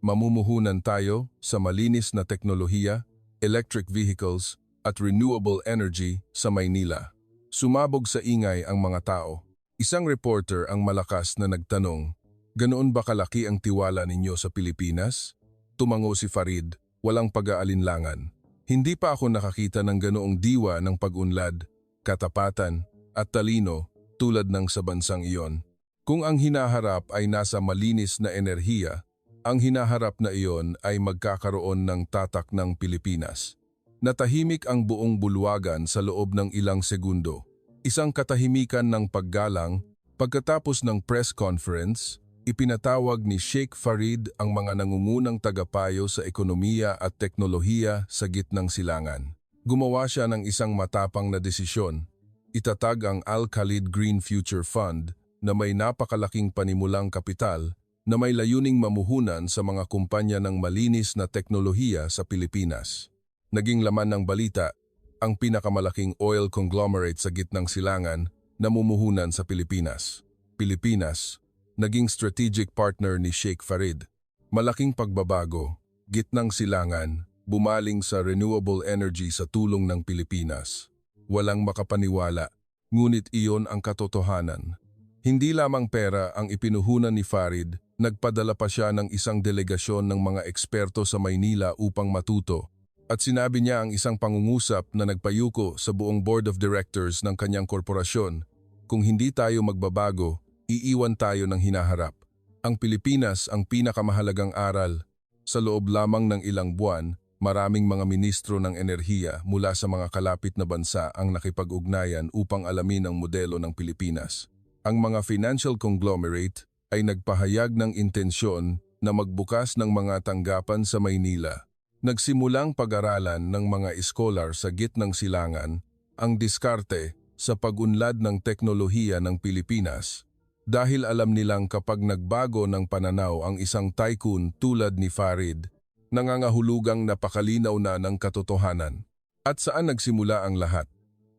Mamumuhunan tayo sa malinis na teknolohiya, electric vehicles at renewable energy sa Maynila. Sumabog sa ingay ang mga tao. Isang reporter ang malakas na nagtanong, "Ganoon ba kalaki ang tiwala ninyo sa Pilipinas?" Tumango si Farid, walang pag-aalinlangan. Hindi pa ako nakakita ng ganoong diwa ng pag-unlad, katapatan at talino tulad ng sa bansang iyon. Kung ang hinaharap ay nasa malinis na enerhiya, ang hinaharap na iyon ay magkakaroon ng tatak ng Pilipinas. Natahimik ang buong bulwagan sa loob ng ilang segundo. Isang katahimikan ng paggalang. Pagkatapos ng press conference, ipinatawag ni Sheikh Farid ang mga nangungunang tagapayo sa ekonomiya at teknolohiya sa gitnang silangan. Gumawa siya ng isang matapang na desisyon. Itatag ang Al-Khalid Green Future Fund na may napakalaking panimulang kapital na may layuning mamuhunan sa mga kumpanya ng malinis na teknolohiya sa Pilipinas. Naging laman ng balita, ang pinakamalaking oil conglomerate sa gitnang silangan, namumuhunan sa Pilipinas. Pilipinas, naging strategic partner ni Sheikh Farid. Malaking pagbabago, gitnang silangan, bumaling sa renewable energy sa tulong ng Pilipinas. Walang makapaniwala, ngunit iyon ang katotohanan. Hindi lamang pera ang ipinuhunan ni Farid, nagpadala pa siya ng isang delegasyon ng mga eksperto sa Maynila upang matuto. At sinabi niya ang isang pangungusap na nagpayuko sa buong board of directors ng kanyang korporasyon, kung hindi tayo magbabago, iiwan tayo ng hinaharap. Ang Pilipinas ang pinakamahalagang aral. Sa loob lamang ng ilang buwan, maraming mga ministro ng enerhiya mula sa mga kalapit na bansa ang nakipag-ugnayan upang alamin ang modelo ng Pilipinas. Ang mga financial conglomerate ay nagpahayag ng intensyon na magbukas ng mga tanggapan sa Maynila. Nagsimulang pag-aralan ng mga scholar sa gitnang silangan ang diskarte sa pag-unlad ng teknolohiya ng Pilipinas. Dahil alam nilang kapag nagbago ng pananaw ang isang tycoon tulad ni Farid, nangangahulugang napakalinaw na ng katotohanan. At saan nagsimula ang lahat?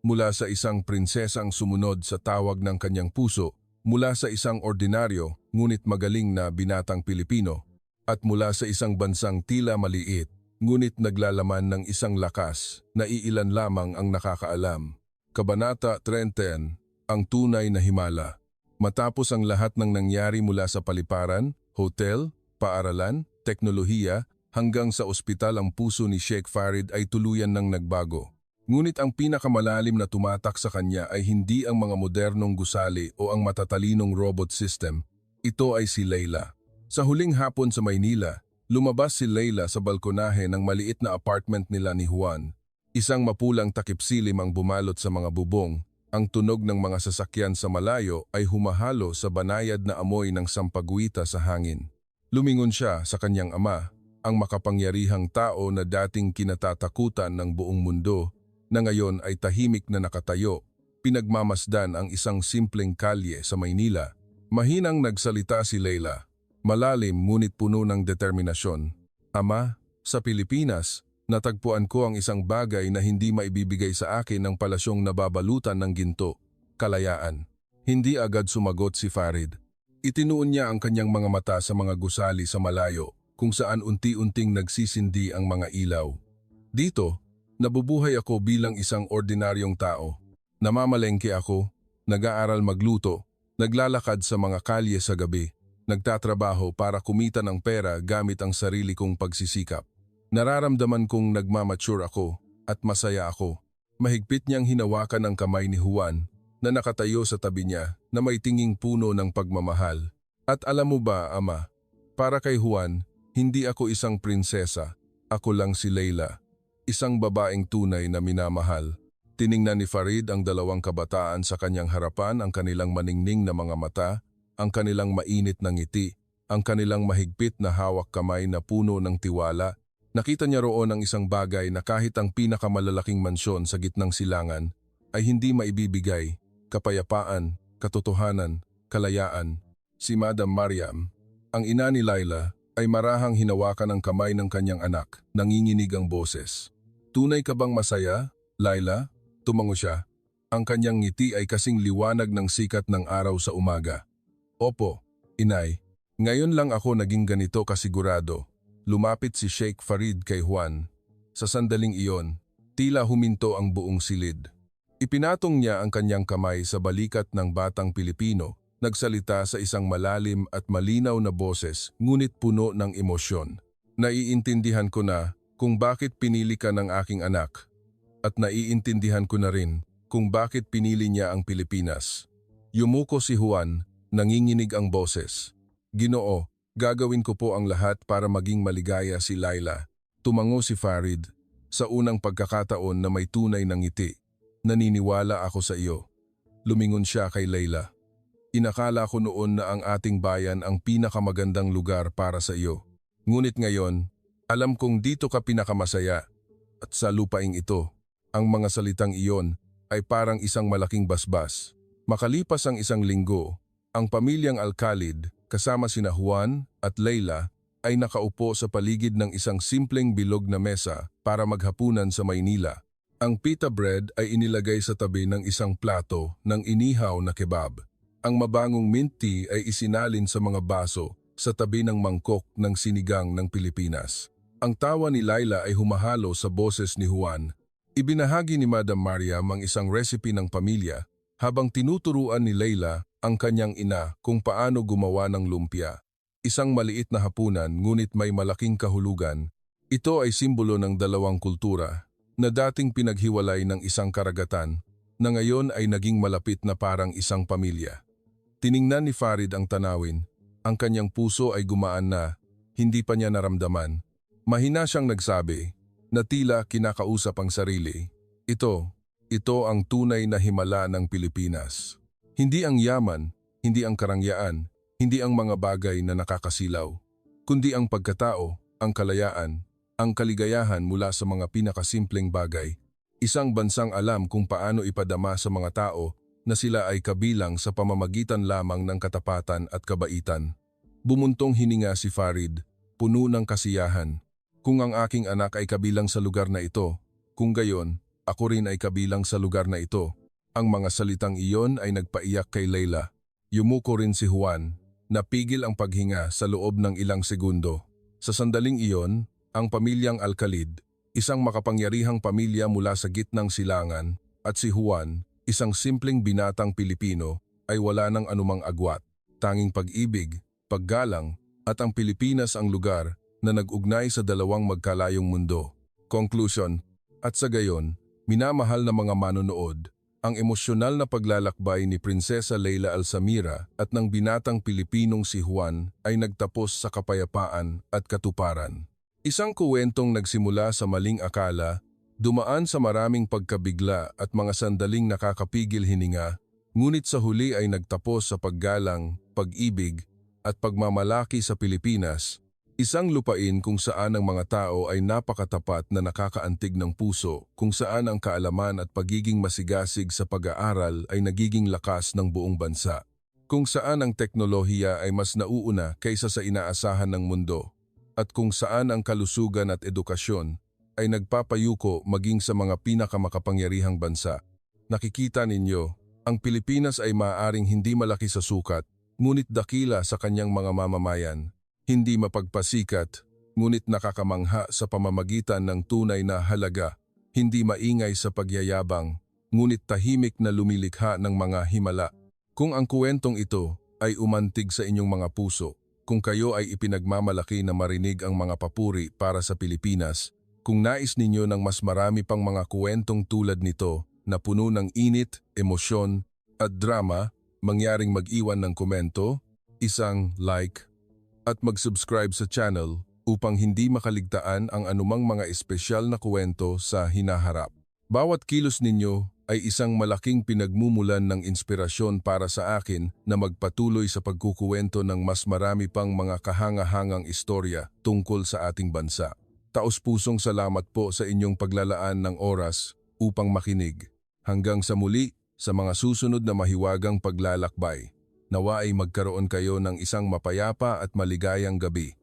Mula sa isang prinsesang sumunod sa tawag ng kanyang puso, mula sa isang ordinaryo ngunit magaling na binatang Pilipino, at mula sa isang bansang tila maliit, ngunit naglalaman ng isang lakas na iilan lamang ang nakakaalam. Kabanata 30, ang tunay na himala. Matapos ang lahat ng nangyari mula sa paliparan, hotel, paaralan, teknolohiya, hanggang sa ospital, ang puso ni Sheikh Farid ay tuluyan ng nagbago. Ngunit ang pinakamalalim na tumatak sa kanya ay hindi ang mga modernong gusali o ang matatalinong robot system. Ito ay si Leila. Sa huling hapon sa Maynila, lumabas si Leila sa balkonahe ng maliit na apartment nila ni Juan. Isang mapulang takip-silim ang bumalot sa mga bubong. Ang tunog ng mga sasakyan sa malayo ay humahalo sa banayad na amoy ng sampaguita sa hangin. Lumingon siya sa kanyang ama, ang makapangyarihang tao na dating kinatatakutan ng buong mundo, na ngayon ay tahimik na nakatayo, pinagmamasdan ang isang simpleng kalye sa Maynila. Mahinang nagsalita si Leila, malalim ngunit puno ng determinasyon. Ama, sa Pilipinas, natagpuan ko ang isang bagay na hindi maibibigay sa akin ng palasyong nababalutan ng ginto, kalayaan. Hindi agad sumagot si Farid. Itinuon niya ang kanyang mga mata sa mga gusali sa malayo, kung saan unti-unting nagsisindi ang mga ilaw. Dito, nabubuhay ako bilang isang ordinaryong tao. Namamalengke ako, nag-aaral magluto, naglalakad sa mga kalye sa gabi, nagtatrabaho para kumita ng pera gamit ang sarili kong pagsisikap. Nararamdaman kong nagmamature ako at masaya ako. Mahigpit niyang hinawakan ang kamay ni Juan na nakatayo sa tabi niya na may tinging puno ng pagmamahal. At alam mo ba, Ama, para kay Juan, hindi ako isang prinsesa, ako lang si Leila, isang babaeng tunay na minamahal. Tiningnan ni Farid ang dalawang kabataan sa kanyang harapan, ang kanilang maningning na mga mata, ang kanilang mainit na ngiti, ang kanilang mahigpit na hawak kamay na puno ng tiwala. Nakita niya roon ang isang bagay na kahit ang pinakamalalaking mansyon sa gitnang silangan ay hindi maibibigay: kapayapaan, katotohanan, kalayaan. Si Madam Mariam, ang ina ni Laila, ay marahang hinawakan ang kamay ng kanyang anak, nanginginig ang boses. Tunay ka bang masaya, Laila? Tumango siya. Ang kanyang ngiti ay kasing liwanag ng sikat ng araw sa umaga. Opo, inay. Ngayon lang ako naging ganito kasigurado. Lumapit si Sheikh Farid kay Juan. Sa sandaling iyon, tila huminto ang buong silid. Ipinatong niya ang kanyang kamay sa balikat ng batang Pilipino, nagsalita sa isang malalim at malinaw na boses, ngunit puno ng emosyon. Naiintindihan ko na kung bakit pinili ka ng aking anak, at naiintindihan ko na rin kung bakit pinili niya ang Pilipinas. Yumuko si Juan, nanginginig ang boses. Ginoo, gagawin ko po ang lahat para maging maligaya si Laila. Tumango si Farid. Sa unang pagkakataon na may tunay na ngiti, naniniwala ako sa iyo. Lumingon siya kay Leila. Inakala ko noon na ang ating bayan ang pinakamagandang lugar para sa iyo. Ngunit ngayon, alam kong dito ka pinakamasaya. At sa lupaing ito, ang mga salitang iyon ay parang isang malaking basbas. Makalipas ang isang linggo, ang pamilyang Alcalid, kasama sina Juan at Leila, ay nakaupo sa paligid ng isang simpleng bilog na mesa para maghapunan sa Maynila. Ang pita bread ay inilagay sa tabi ng isang plato ng inihaw na kebab. Ang mabangong mint tea ay isinalin sa mga baso sa tabi ng mangkok ng sinigang ng Pilipinas. Ang tawa ni Laila ay humahalo sa boses ni Juan. Ibinahagi ni Madam Mariam ang isang recipe ng pamilya habang tinuturuan ni Leila ang kanyang ina kung paano gumawa ng lumpia. Isang maliit na hapunan ngunit may malaking kahulugan. Ito ay simbolo ng dalawang kultura na dating pinaghiwalay ng isang karagatan na ngayon ay naging malapit na parang isang pamilya. Tiningnan ni Farid ang tanawin. Ang kanyang puso ay gumaan na, hindi pa niya naramdaman. Mahina siyang nagsabi na tila kinakausap ang sarili. Ito ang tunay na himala ng Pilipinas. Hindi ang yaman, hindi ang karangyaan, hindi ang mga bagay na nakakasilaw, kundi ang pagkatao, ang kalayaan, ang kaligayahan mula sa mga pinakasimpleng bagay. Isang bansang alam kung paano ipadama sa mga tao na sila ay kabilang sa pamamagitan lamang ng katapatan at kabaitan. Bumuntong hininga si Farid, puno ng kasiyahan. Kung ang aking anak ay kabilang sa lugar na ito, kung gayon, ako rin ay kabilang sa lugar na ito. Ang mga salitang iyon ay nagpaiyak kay Leila. Yumuko rin si Juan, napigil ang paghinga sa loob ng ilang segundo. Sa sandaling iyon, ang pamilyang Alcalid, isang makapangyarihang pamilya mula sa gitnang silangan, at si Juan, isang simpleng binatang Pilipino, ay wala ng anumang agwat. Tanging pag-ibig, paggalang, at ang Pilipinas ang lugar na nag-ugnay sa dalawang magkalayong mundo. Conclusion, at sa gayon, minamahal na mga manonood, ang emosyonal na paglalakbay ni Prinsesa Leila Alsamira at ng binatang Pilipinong si Juan ay nagtapos sa kapayapaan at katuparan. Isang kuwentong nagsimula sa maling akala, dumaan sa maraming pagkabigla at mga sandaling nakakapigil hininga, ngunit sa huli ay nagtapos sa paggalang, pag-ibig at pagmamalaki sa Pilipinas, isang lupain kung saan ang mga tao ay napakatapat na nakakaantig ng puso, kung saan ang kaalaman at pagiging masigasig sa pag-aaral ay nagiging lakas ng buong bansa, kung saan ang teknolohiya ay mas nauuna kaysa sa inaasahan ng mundo, at kung saan ang kalusugan at edukasyon ay nagpapayuko maging sa mga pinakamakapangyarihang bansa. Nakikita ninyo, ang Pilipinas ay maaaring hindi malaki sa sukat, ngunit dakila sa kanyang mga mamamayan. Hindi mapagpasikat, ngunit nakakamangha sa pamamagitan ng tunay na halaga. Hindi maingay sa pagyayabang, ngunit tahimik na lumilikha ng mga himala. Kung ang kuwentong ito ay umantig sa inyong mga puso, kung kayo ay ipinagmamalaki na marinig ang mga papuri para sa Pilipinas, kung nais ninyo ng mas marami pang mga kuwentong tulad nito na puno ng init, emosyon at drama, mangyaring mag-iwan ng komento, isang like, at mag-subscribe sa channel upang hindi makaligtaan ang anumang mga espesyal na kuwento sa hinaharap. Bawat kilos ninyo ay isang malaking pinagmumulan ng inspirasyon para sa akin na magpatuloy sa pagkukuwento ng mas marami pang mga kahangahangang istorya tungkol sa ating bansa. Taos-pusong salamat po sa inyong paglalaan ng oras upang makinig. Hanggang sa muli, sa mga susunod na mahiwagang paglalakbay. Nawa ay magkaroon kayo ng isang mapayapa at maligayang gabi.